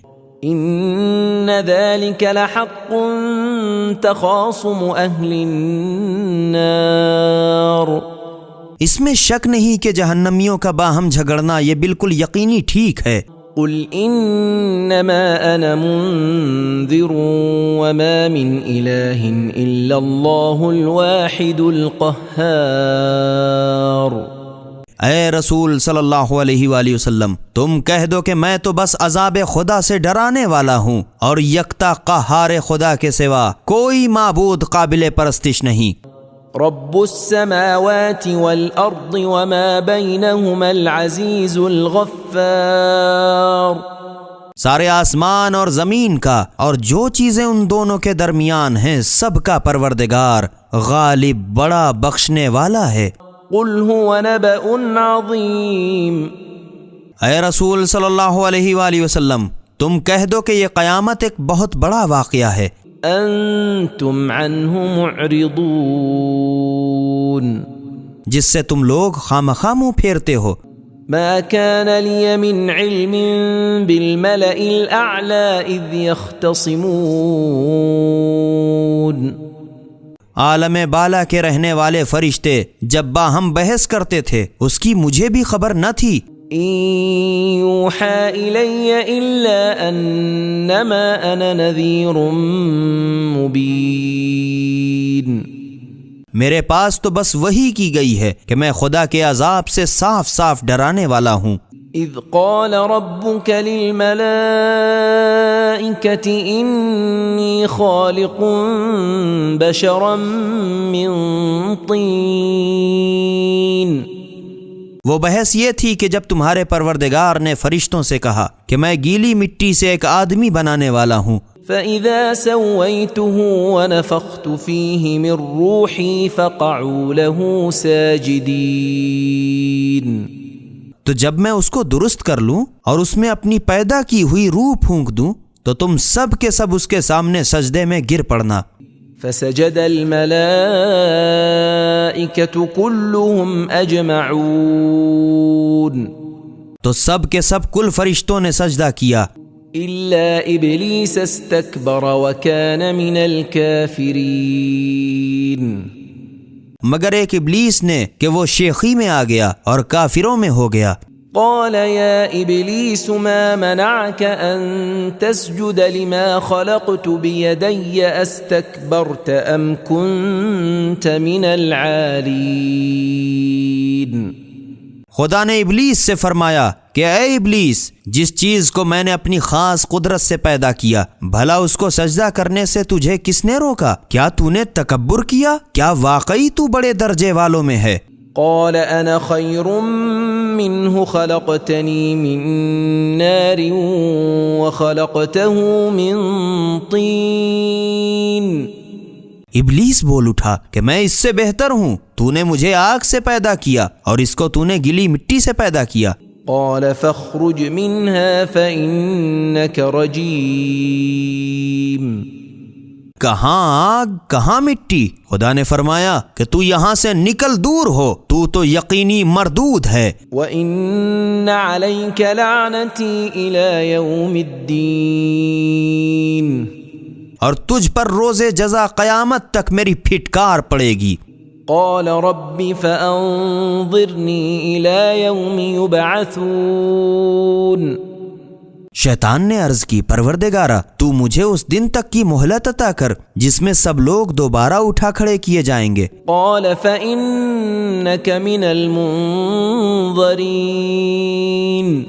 ان ذلك لحق تخاصم اهل النار، اس میں شک نہیں کہ جہنمیوں کا باہم جھگڑنا یہ بالکل یقینی ٹھیک ہے۔ قل انما انا منذر وما من اله الا الله الواحد القهار، اے رسول صلی اللہ علیہ وآلہ وسلم تم کہہ دو کہ میں تو بس عذاب خدا سے ڈرانے والا ہوں اور یکتا قہار خدا کے سوا کوئی معبود قابل پرستش نہیں۔ رب السماوات والارض وما بينهما العزيز الغفار، سارے آسمان اور زمین کا اور جو چیزیں ان دونوں کے درمیان ہیں سب کا پروردگار غالب بڑا بخشنے والا ہے۔ قل هو نبأ عظیم، اے رسول صلی اللہ علیہ وآلہ وسلم تم کہہ دو کہ یہ قیامت ایک بہت بڑا واقعہ ہے، انتم عنہ معرضون، جس سے تم لوگ خامخواہ منہ پھیرتے ہو۔ ما كان لي من علم بالملأ الأعلى إذ يختصمون، عالم بالا کے رہنے والے فرشتے جب باہم بحث کرتے تھے اس کی مجھے بھی خبر نہ تھی۔ إن يوحى إلي إلا أنما أنا نذير مبين، میرے پاس تو بس وحی کی گئی ہے کہ میں خدا کے عذاب سے صاف صاف ڈرانے والا ہوں۔ إذ قال ربك للملائكة إني خالق بشرا من طين، وہ بحث یہ تھی کہ جب تمہارے پروردگار نے فرشتوں سے کہا کہ میں گیلی مٹی سے ایک آدمی بنانے والا ہوں، فإذا سويته ونفخت فيه من روحي فقعوا له ساجدين، تو جب میں اس کو درست کر لوں اور اس میں اپنی پیدا کی ہوئی روح پھونک دوں تو تم سب کے سب اس کے سامنے سجدے میں گر پڑنا۔ فسجد الملائكة كلهم أجمعون، تو سب کے سب کل فرشتوں نے سجدہ کیا إلا إبليس استكبر وكان من الكافرين، مگر ایک ابلیس نے کہ وہ شیخی میں آ گیا اور کافروں میں ہو گیا۔ قال يا إبليس ما منعك أن تسجد لما خلقت بيدي أستكبرت أم كنت من العالين، خدا نے ابلیس سے فرمایا کہ اے ابلیس، جس چیز کو میں نے اپنی خاص قدرت سے پیدا کیا بھلا اس کو سجدہ کرنے سے تجھے کس نے روکا؟ کیا تو نے تکبر کیا؟ کیا واقعی تو بڑے درجے والوں میں ہے؟ قال أنا خير منه خلقتني من نار وخلقته من طين، ابلیس بول اٹھا کہ میں اس سے بہتر ہوں، تو نے مجھے آگ سے پیدا کیا اور اس کو تو نے گلی مٹی سے پیدا کیا۔ قال فاخرج منها فإنك رجيم، کہاں آگ کہاں مٹی؟ خدا نے فرمایا کہ تو یہاں سے نکل دور ہو، تو یقینی مردود ہے۔ وَإِنَّ عَلَيْكَ لَعْنَتِي إِلَى يَوْمِ الدِّينِ، اور تجھ پر روز جزا قیامت تک میری پھٹکار پڑے گی۔ قال رب فأنظرني إلى يوم يبعثون، شیطان نے عرض کی پروردگارا تو مجھے اس دن تک کی مہلت عطا کر جس میں سب لوگ دوبارہ اٹھا کھڑے کیے جائیں گے۔ قال فإنك من المنظرين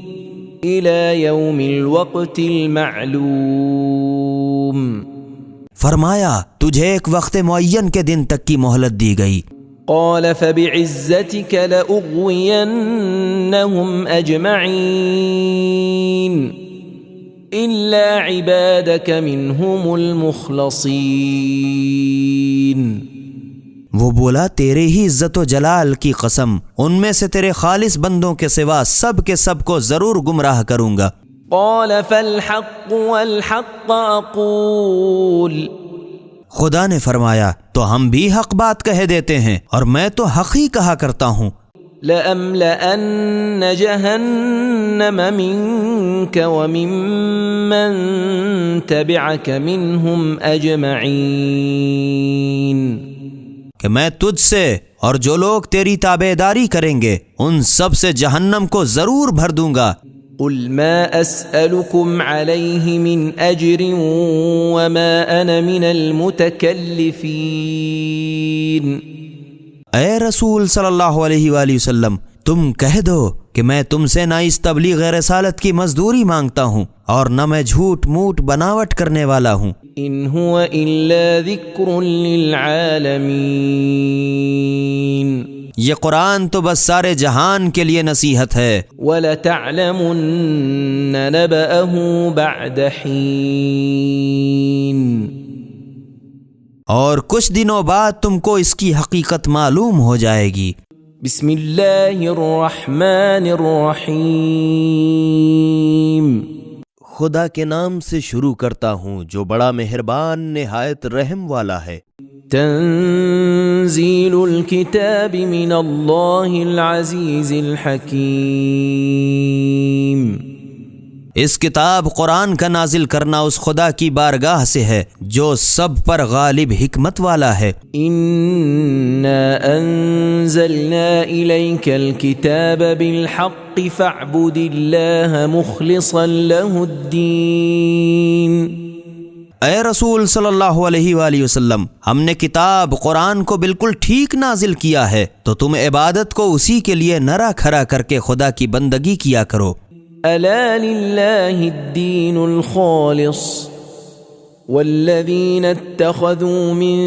إلى يوم الوقت المعلوم، فرمایا تجھے ایک وقت معین کے دن تک کی مہلت دی گئی۔ قال فبعزتك لأغوينهم أجمعين إلا عبادك منهم المخلصين۔ وہ بولا تیرے ہی عزت و جلال کی قسم، ان میں سے تیرے خالص بندوں کے سوا سب کے سب کو ضرور گمراہ کروں گا۔ قال فالحق والحق أقول۔ خدا نے فرمایا تو ہم بھی حق بات کہہ دیتے ہیں، اور میں تو حق ہی کہا کرتا ہوں۔ لأملأن جهنم منك وممن تبعك منهم أجمعين۔ کہ میں تجھ سے اور جو لوگ تیری تابعداری کریں گے ان سب سے جہنم کو ضرور بھر دوں گا۔ قل ما أسألكم عليه من أجر وما أنا من المتكلفين۔ اے رسول صلی اللہ علیہ وآلہ وسلم تم کہہ دو کہ میں تم سے نہ اس تبلیغ رسالت کی مزدوری مانگتا ہوں اور نہ میں جھوٹ موٹ بناوٹ کرنے والا ہوں۔ إن هو إلا ذكر للعالمين۔ یہ قرآن تو بس سارے جہان کے لیے نصیحت ہے۔ وَلَتَعْلَمُنَّ نَبَأَهُ بَعْدَ حِينٍ۔ اور کچھ دنوں بعد تم کو اس کی حقیقت معلوم ہو جائے گی۔ بسم اللہ الرحمن الرحیم۔ خدا کے نام سے شروع کرتا ہوں جو بڑا مہربان نہایت رحم والا ہے۔ تنزیل الکتاب من اللہ العزیز الحکیم۔ اس کتاب قرآن کا نازل کرنا اس خدا کی بارگاہ سے ہے جو سب پر غالب حکمت والا ہے۔ انا انزلنا الیک الکتاب بالحق فاعبد اللہ مخلصا له الدین۔ اے رسول صلی اللہ علیہ وآلہ وسلم ہم نے کتاب قرآن کو بالکل ٹھیک نازل کیا ہے تو تم عبادت کو اسی کے لیے نرا کھرا کر کے خدا کی بندگی کیا کرو۔ الا للہ الدین الخالص والذین اتخذوا من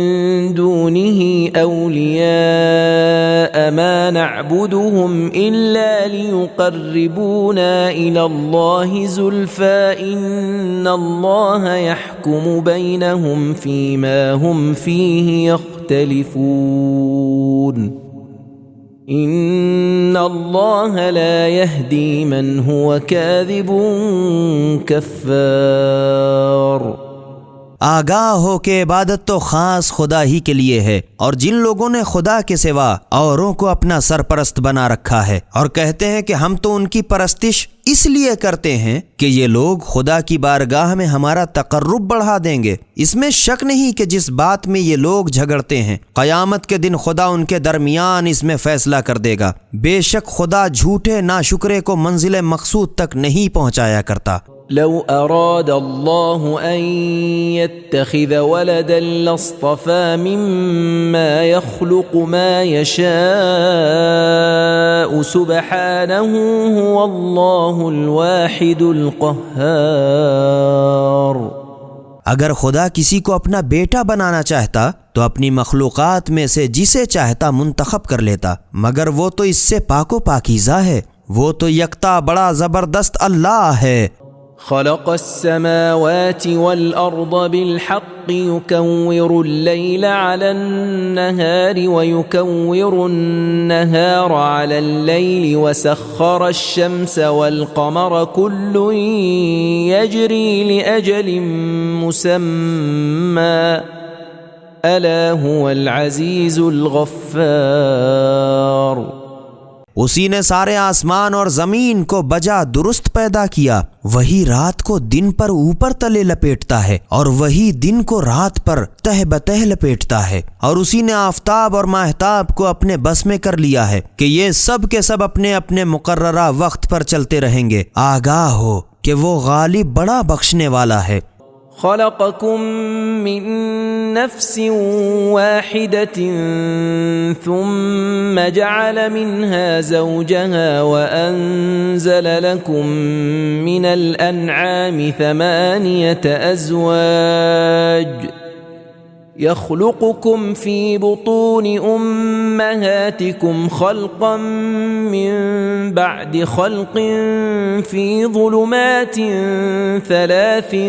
دونه اولیاء ما نعبدهم الا ليقربونا الى الله زلفى ان الله يحكم بينهم فيما هم فيه يختلفون ان اللہ لا يهدي من هو كاذب کفار۔ آگاہ ہو کہ عبادت تو خاص خدا ہی کے لیے ہے، اور جن لوگوں نے خدا کے سوا اوروں کو اپنا سرپرست بنا رکھا ہے اور کہتے ہیں کہ ہم تو ان کی پرستش اس لیے کرتے ہیں کہ یہ لوگ خدا کی بارگاہ میں ہمارا تقرب بڑھا دیں گے، اس میں شک نہیں کہ جس بات میں یہ لوگ جھگڑتے ہیں قیامت کے دن خدا ان کے درمیان اس میں فیصلہ کر دے گا۔ بے شک خدا جھوٹے ناشکرے کو منزل مقصود تک نہیں پہنچایا کرتا۔ لو اراد اللہ ان يتخذ ولدا لاصطفى مما يخلق ما يشاء سبحانه هو اللہ الواحد القہار۔ اگر خدا کسی کو اپنا بیٹا بنانا چاہتا تو اپنی مخلوقات میں سے جسے چاہتا منتخب کر لیتا، مگر وہ تو اس سے پاک و پاکیزہ ہے، وہ تو یکتا بڑا زبردست اللہ ہے۔ خلق السماوات والأرض بالحق يكور الليل على النهار ويكور النهار على الليل وسخر الشمس والقمر كل يجري لأجل مسمى ألا هو العزيز الغفار۔ اسی نے سارے آسمان اور زمین کو بجا درست پیدا کیا، وہی رات کو دن پر اوپر تلے لپیٹتا ہے اور وہی دن کو رات پر تہ بتہ لپیٹتا ہے، اور اسی نے آفتاب اور ماہتاب کو اپنے بس میں کر لیا ہے کہ یہ سب کے سب اپنے اپنے مقررہ وقت پر چلتے رہیں گے۔ آگاہ ہو کہ وہ غالب بڑا بخشنے والا ہے۔ خلقكم من نفس واحدة ثم جعل منها زوجها وأنزل لكم من الأنعام 8 أزواج يخلقكم في بطون أمهاتكم خلقا من بعد خلق في ظلمات 3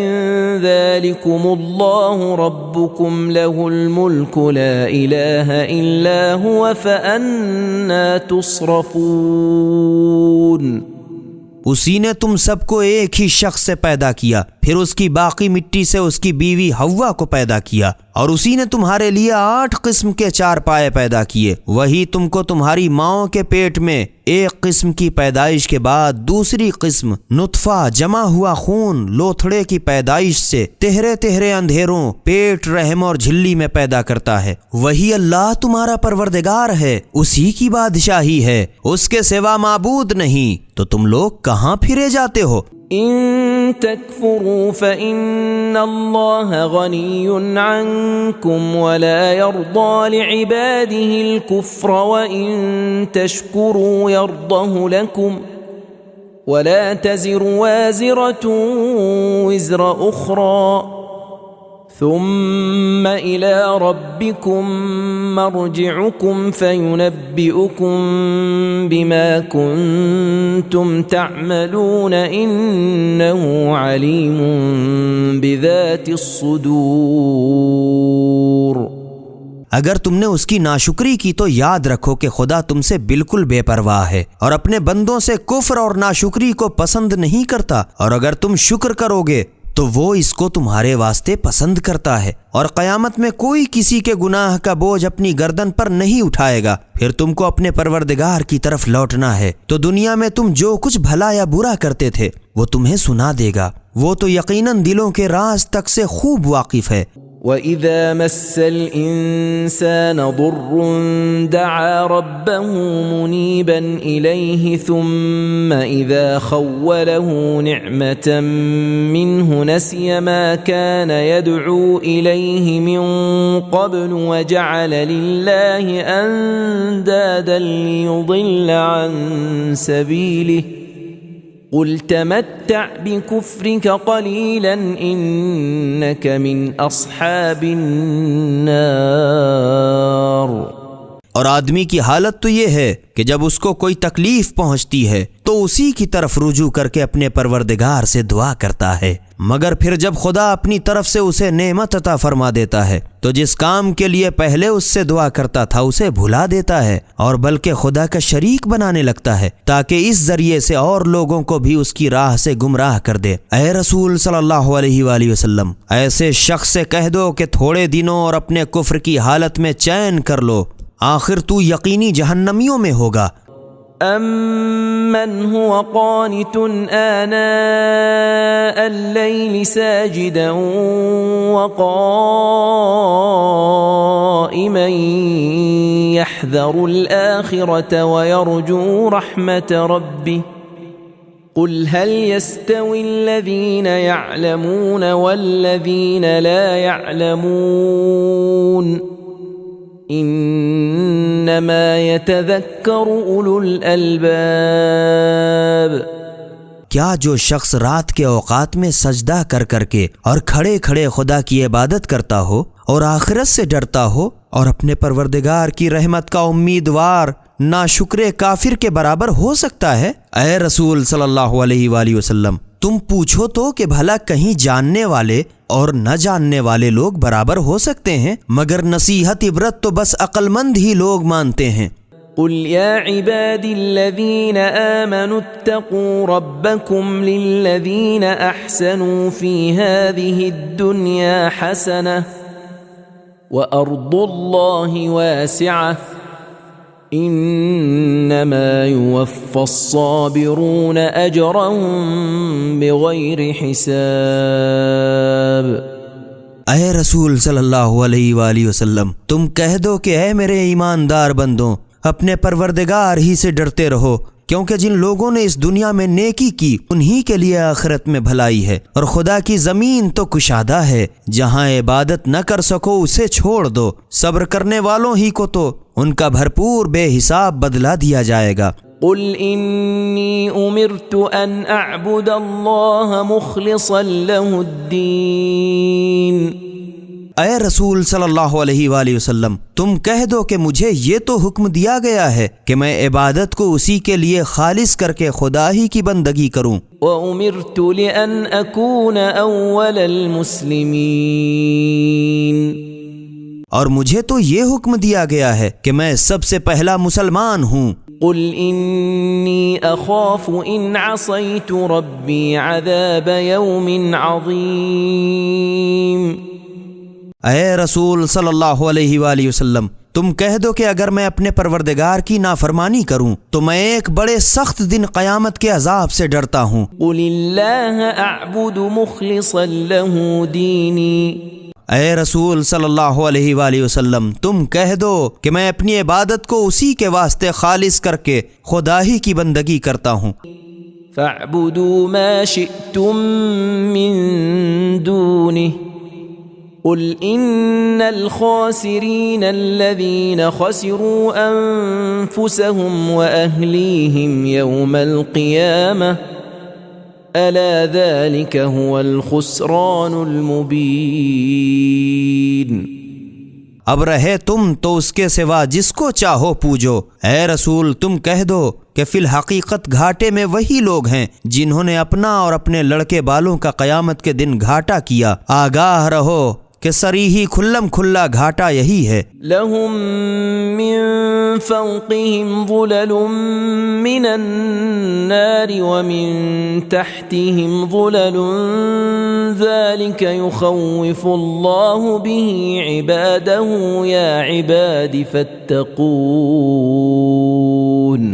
ذلكم الله ربكم له الملك لا إله إلا هو فأنا تصرفون۔ اسی نے تم سب کو ایک ہی شخص سے پیدا کیا، پھر اس کی باقی مٹی سے اس کی بیوی حوا کو پیدا کیا، اور اسی نے تمہارے لیے 8 قسم کے 4 پائے پیدا کیے۔ وہی تم کو تمہاری ماؤں کے پیٹ میں ایک قسم کی پیدائش کے بعد دوسری قسم نطفہ جمع ہوا خون لوتھڑے کی پیدائش سے تہرے تہرے اندھیروں پیٹ رحم اور جھلی میں پیدا کرتا ہے۔ وہی اللہ تمہارا پروردگار ہے، اسی کی بادشاہی ہے، اس کے سوا معبود نہیں، تو تم لوگ کہاں پھرے جاتے ہو؟ إن تكفروا فإن الله غني عنكم ولا يرضى لعباده الكفر وإن تشكروا يرضه لكم ولا تزر وازرة وزر أخرى ثم إلى ربكم مرجعكم فينبئكم بما كنتم تعملون إنه عليم بذات الصدور۔ اگر تم نے اس کی ناشکری کی تو یاد رکھو کہ خدا تم سے بالکل بے پرواہ ہے اور اپنے بندوں سے کفر اور ناشکری کو پسند نہیں کرتا، اور اگر تم شکر کرو گے تو وہ اس کو تمہارے واسطے پسند کرتا ہے، اور قیامت میں کوئی کسی کے گناہ کا بوجھ اپنی گردن پر نہیں اٹھائے گا۔ پھر تم کو اپنے پروردگار کی طرف لوٹنا ہے، تو دنیا میں تم جو کچھ بھلا یا برا کرتے تھے وہ تمہیں سنا دے گا، وہ تو یقیناً دلوں کے راز تک سے خوب واقف ہے۔ وَإِذَا مَسَّ الْإِنسَانَ ضُرٌّ دَعَا رَبَّهُ مُنِيبًا إِلَيْهِ ثُمَّ إِذَا خَوَّلَهُ نِعْمَةً مِّنْهُ نَسِيَ مَا كَانَ يَدْعُو إِلَيْهِ مِن قَبْلُ وَجَعَلَ لِلَّهِ أَندَادًا لِّيُضِلَّ عَن سَبِيلِهِ قل تمتع بكفرك قليلا إنك من أصحاب النار۔ اور آدمی کی حالت تو یہ ہے کہ جب اس کو کوئی تکلیف پہنچتی ہے تو اسی کی طرف رجوع کر کے اپنے پروردگار سے دعا کرتا ہے، مگر پھر جب خدا اپنی طرف سے اسے نعمت عطا فرما دیتا ہے تو جس کام کے لیے پہلے اس سے دعا کرتا تھا اسے بھلا دیتا ہے، اور بلکہ خدا کا شریک بنانے لگتا ہے تاکہ اس ذریعے سے اور لوگوں کو بھی اس کی راہ سے گمراہ کر دے۔ اے رسول صلی اللہ علیہ وآلہ وسلم، ایسے شخص سے کہہ دو کہ تھوڑے دنوں اور اپنے کفر کی حالت میں چین کر لو، آخر تو یقینی جہنمیوں میں ہوگا۔ أَمَّنْ هُوَ قَانِتٌ آنَاءَ اللَّيْلِ سَاجِدًا وَقَائِمًا يَحْذَرُ الْآخِرَةَ وَيَرْجُو رَحْمَةَ رَبِّهِ قُلْ هَلْ يَسْتَوِي الَّذِينَ يَعْلَمُونَ وَالَّذِينَ لَا يَعْلَمُونَ انما يتذكر اولو الالباب۔ کیا جو شخص رات کے اوقات میں سجدہ کر کر کے اور کھڑے کھڑے خدا کی عبادت کرتا ہو اور آخرت سے ڈرتا ہو اور اپنے پروردگار کی رحمت کا امیدوار ناشکر کافر کے برابر ہو سکتا ہے؟ اے رسول صلی اللہ علیہ وآلہ وسلم، تم پوچھو تو کہ بھلا کہیں جاننے والے اور نہ جاننے والے لوگ برابر ہو سکتے ہیں؟ مگر نصیحت عبرت تو بس عقل مند ہی لوگ مانتے ہیں۔ قل يا عبادي الذين آمنوا اتقوا ربكم للذين أحسنوا في هذه الدنيا حسنة وأرض الله واسعة إنما يوفى الصابرون أجرهم بغير حساب۔ اے رسول صلی اللہ علیہ وآلہ وسلم، تم کہہ دو کہ اے میرے ایماندار بندوں، اپنے پروردگار ہی سے ڈرتے رہو، کیونکہ جن لوگوں نے اس دنیا میں نیکی کی انہی کے لیے آخرت میں بھلائی ہے، اور خدا کی زمین تو کشادہ ہے، جہاں عبادت نہ کر سکو اسے چھوڑ دو، صبر کرنے والوں ہی کو تو ان کا بھرپور بے حساب بدلہ دیا جائے گا۔ قل انی امرت ان اعبد اللہ مخلصا له الدین۔ اے رسول صلی اللہ علیہ وآلہ وسلم تم کہہ دو کہ مجھے یہ تو حکم دیا گیا ہے کہ میں عبادت کو اسی کے لیے خالص کر کے خدا ہی کی بندگی کروں. وَأُمِرْتُ لِأَنْ أَكُونَ أَوَّلَ الْمُسْلِمِينَ اور مجھے تو یہ حکم دیا گیا ہے کہ میں سب سے پہلا مسلمان ہوں. قُلْ إِنِّي أَخَافُ إِنْ عَصَيْتُ رَبِّي عَذَابَ يَوْمٍ عَظِيمٍ. اے رسول صلی اللہ علیہ وآلہ وسلم تم کہہ دو کہ اگر میں اپنے پروردگار کی نافرمانی کروں تو میں ایک بڑے سخت دن قیامت کے عذاب سے ڈرتا ہوں. قُلِ اللَّهَ أَعْبُدُ مُخْلِصًا لَهُ دِينِي. اے رسول صلی اللہ علیہ وآلہ وسلم تم کہہ دو کہ میں اپنی عبادت کو اسی کے واسطے خالص کر کے خدا ہی کی بندگی کرتا ہوں. فَاعْبُدُوا مَا شِئْتُم مِّن دُونِهِ قُلْ إِنَّ الْخَاسِرِينَ الَّذِينَ خَسِرُوا أَنفُسَهُمْ وَأَهْلِيهِمْ يَوْمَ الْقِيَامَةِ أَلَا ذَلِكَ هُوَ الْخُسْرَانُ الْمُبِينُ. اب رہے تم تو اس کے سوا جس کو چاہو پوجو. اے رسول تم کہہ دو کہ فی الحقیقت گھاٹے میں وہی لوگ ہیں جنہوں نے اپنا اور اپنے لڑکے بالوں کا قیامت کے دن گھاٹا کیا. آگاہ رہو کہ صریحی کھلم کھلا گھاٹا یہی ہے. لهم من فوقهم ظلل من النار ومن تحتهم ظلل ذلك يخوف الله به عباده يا عباد فاتقون.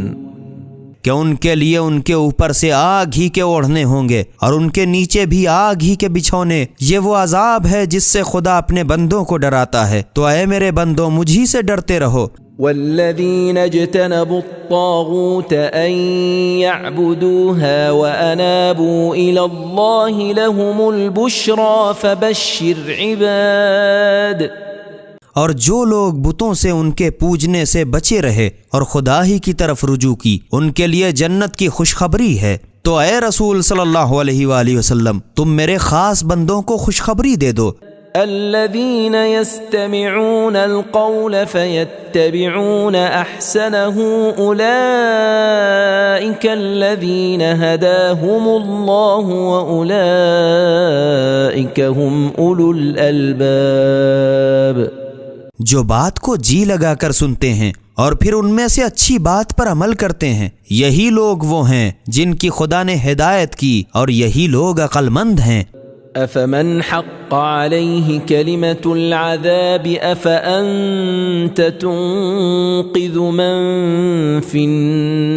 کہ ان کے لیے ان کے اوپر سے آگ ہی کے اوڑھنے ہوں گے اور ان کے نیچے بھی آگ ہی کے بچھونے. یہ وہ عذاب ہے جس سے خدا اپنے بندوں کو ڈراتا ہے. تو اے میرے بندوں مجھی سے ڈرتے رہو. والذين اجتنبوا الطاغوت أن يعبدوها وأنابوا إلى الله لهم البشرى فبشر عباد. اور جو لوگ بتوں سے ان کے پوجنے سے بچے رہے اور خدا ہی کی طرف رجوع کی ان کے لیے جنت کی خوشخبری ہے. تو اے رسول صلی اللہ علیہ وآلہ وسلم تم میرے خاص بندوں کو خوشخبری دے دو. الذين يستمعون القول فيتبعون احسنه اولئك الذين هداهم الله واولئك هم اولو الالباب. جو بات کو جی لگا کر سنتے ہیں اور پھر ان میں سے اچھی بات پر عمل کرتے ہیں یہی لوگ وہ ہیں جن کی خدا نے ہدایت کی اور یہی لوگ عقل مند ہیں. افمن حق عليه كلمة العذاب افأنت تنقذ من في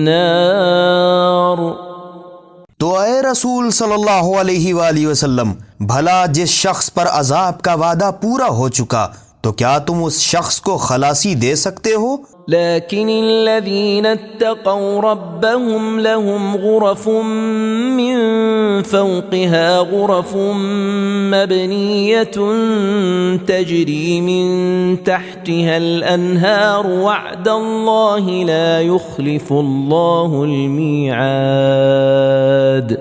النار. تو اے رسول صلی اللہ علیہ وآلہ وسلم بھلا جس شخص پر عذاب کا وعدہ پورا ہو چکا تو کیا تم اس شخص کو خلاصی دے سکتے ہو؟ لكن الذين اتقوا ربهم لهم غرف من فوقها غرف مبنية تجري من تحتها الأنهار وعد الله لا يخلف الله الميعاد.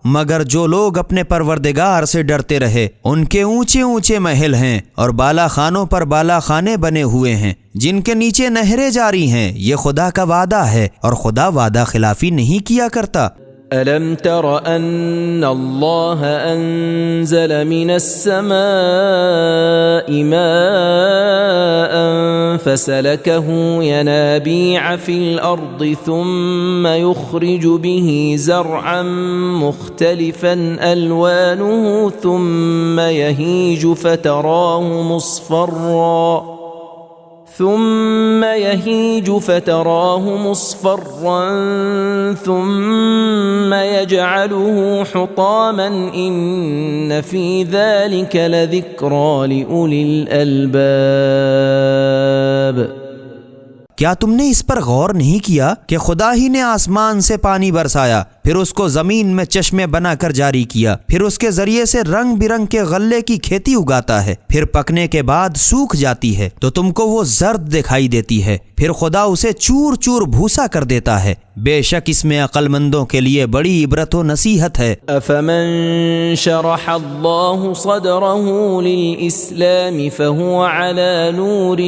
مگر جو لوگ اپنے پروردگار سے ڈرتے رہے ان کے اونچے اونچے محل ہیں اور بالا خانوں پر بالا خانے بنے ہوئے ہیں جن کے نیچے نہریں جاری ہیں. یہ خدا کا وعدہ ہے اور خدا وعدہ خلافی نہیں کیا کرتا. ألم تر أن الله أنزل من السماء ماء فسلكه ينابيع في الأرض ثم يخرج به زرعا مختلفا ألوانه ثم يهيج فتراه مصفرا ثم يجعله حطاما إن في ذلك لذكرى لأولي الألباب. کیا تم نے اس پر غور نہیں کیا کہ خدا ہی نے آسمان سے پانی برسایا پھر اس کو زمین میں چشمے بنا کر جاری کیا، پھر اس کے ذریعے سے رنگ برنگ کے غلے کی کھیتی اگاتا ہے، پھر پکنے کے بعد سوکھ جاتی ہے تو تم کو وہ زرد دکھائی دیتی ہے، پھر خدا اسے چور چور بھوسا کر دیتا ہے۔ بے شک اس میں عقل مندوں کے لیے بڑی عبرت و نصیحت ہے۔ أفمن شرح الله صدره للإسلام فهو على نور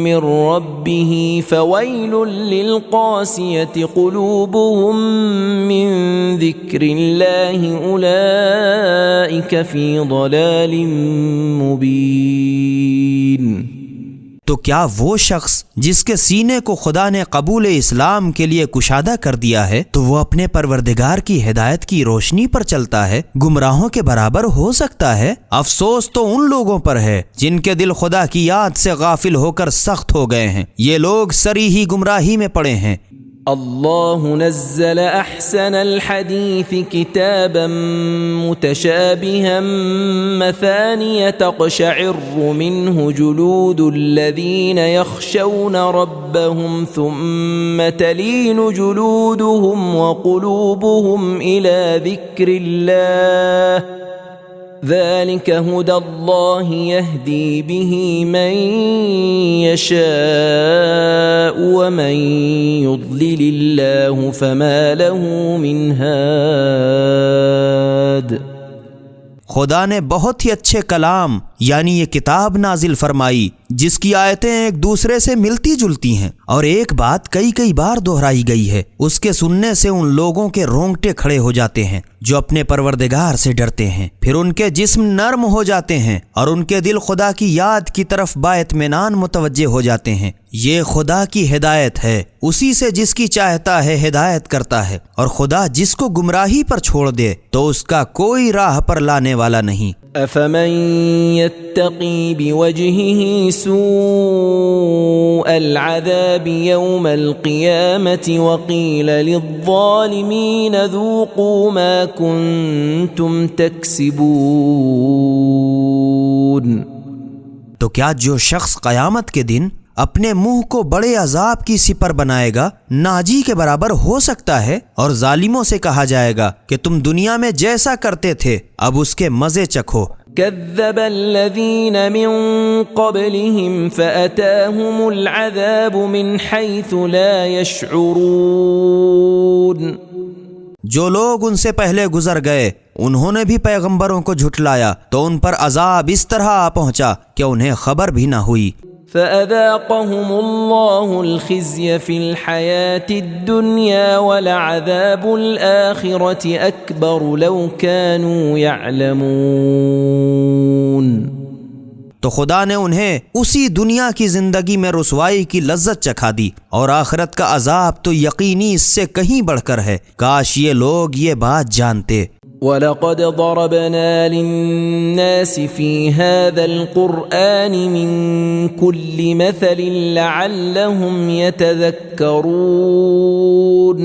من ربه فويل للقاسية قلوبهم من ذكر الله أولئك في ضلال مبين۔ تو کیا وہ شخص جس کے سینے کو خدا نے قبول اسلام کے لیے کشادہ کر دیا ہے تو وہ اپنے پروردگار کی ہدایت کی روشنی پر چلتا ہے گمراہوں کے برابر ہو سکتا ہے؟ افسوس تو ان لوگوں پر ہے جن کے دل خدا کی یاد سے غافل ہو کر سخت ہو گئے ہیں، یہ لوگ سری ہی گمراہی میں پڑے ہیں۔ اللہ نزل احسن الحديث كتابا متشابها مثانية تقشعر منه جلود الذين يخشون ربهم ثم تلين جلودهم وقلوبهم إلى ذكر الله ذلك هدى الله يهدي به من يشاء ومن يضلل الله فما له من هاد۔ خدا نے بہت ہی اچھے کلام یعنی یہ کتاب نازل فرمائی جس کی آیتیں ایک دوسرے سے ملتی جلتی ہیں اور ایک بات کئی بار دہرائی گئی ہے۔ اس کے سننے سے ان لوگوں کے رونگٹے کھڑے ہو جاتے ہیں جو اپنے پروردگار سے ڈرتے ہیں، پھر ان کے جسم نرم ہو جاتے ہیں اور ان کے دل خدا کی یاد کی طرف بااطمینان متوجہ ہو جاتے ہیں۔ یہ خدا کی ہدایت ہے، اسی سے جس کی چاہتا ہے ہدایت کرتا ہے، اور خدا جس کو گمراہی پر چھوڑ دے تو اس کا کوئی راہ پر لانے والا نہیں۔ أفمن يتقي بوجهه سوء العذاب يوم القيامة وقيل للظالمين ذوقوا ما كنتم تكسبون۔ تو کیا جو شخص قیامت کے دن اپنے منہ کو بڑے عذاب کی سپر بنائے گا ناجی کے برابر ہو سکتا ہے، اور ظالموں سے کہا جائے گا کہ تم دنیا میں جیسا کرتے تھے اب اس کے مزے چکھو۔ كذب الذين من قبلهم فأتاهم العذاب من حيث لا يشعرون۔ جو لوگ ان سے پہلے گزر گئے انہوں نے بھی پیغمبروں کو جھٹلایا تو ان پر عذاب اس طرح آ پہنچا کہ انہیں خبر بھی نہ ہوئی۔ فأذاقهم الله الخزي في الحياة الدنيا ولعذاب الآخرة أكبر لو كانوا يعلمون۔ تو خدا نے انہیں اسی دنیا کی زندگی میں رسوائی کی لذت چکھا دی، اور آخرت کا عذاب تو یقینی اس سے کہیں بڑھ کر ہے، کاش یہ لوگ یہ بات جانتے۔ وَلَقَدْ ضَرَبْنَا لِلنَّاسِ فِي هَذَا الْقُرْآنِ مِنْ كُلِّ مَثَلٍ لَعَلَّهُمْ يَتَذَكَّرُونَ۔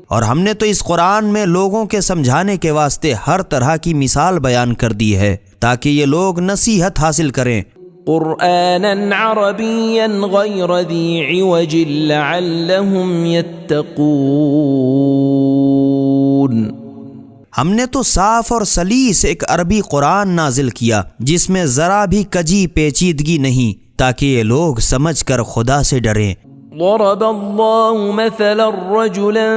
اور ہم نے تو اس قرآن میں لوگوں کے سمجھانے کے واسطے ہر طرح کی مثال بیان کر دی ہے تاکہ یہ لوگ نصیحت حاصل کریں۔ قرآناً عربیاً غیر ذی عوج لعلہم یتقون۔ ہم نے تو صاف اور سلیس ایک عربی قرآن نازل کیا جس میں ذرا بھی کجی پیچیدگی نہیں تاکہ یہ لوگ سمجھ کر خدا سے ڈریں۔ ضرب اللہ مثلا رجلا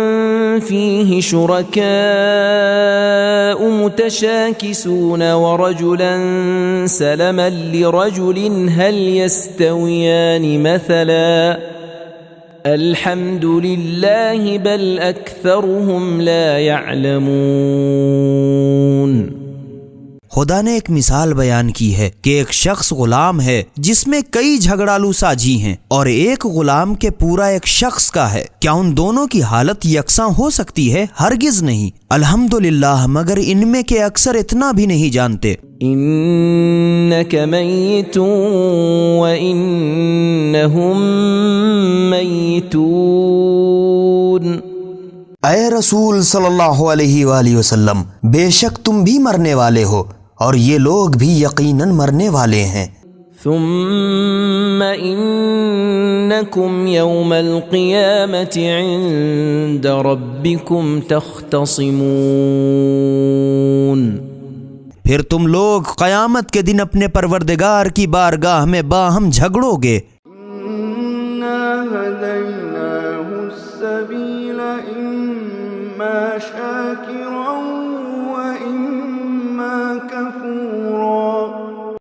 فیہ شرکاء متشاکسون ورجلا سلما لرجل هل يستویان مثلا الحمد للہ بل اکثرهم لا يعلمون۔ خدا نے ایک مثال بیان کی ہے کہ ایک شخص غلام ہے جس میں کئی جھگڑالو ساجی ہیں، اور ایک غلام کے پورا ایک شخص کا ہے، کیا ان دونوں کی حالت یکساں ہو سکتی ہے؟ ہرگز نہیں۔ الحمدللہ، مگر ان میں کے اکثر اتنا بھی نہیں جانتے۔ انک میت وانہم میتون۔ اے رسول صلی اللہ علیہ وآلہ وسلم، بے شک تم بھی مرنے والے ہو اور یہ لوگ بھی یقیناً مرنے والے ہیں۔ ثم إنكم يوم القيامة عند ربكم تختصمون. پھر تم لوگ قیامت کے دن اپنے پروردگار کی بارگاہ میں باہم جھگڑو گے. إنا هديناه السبيل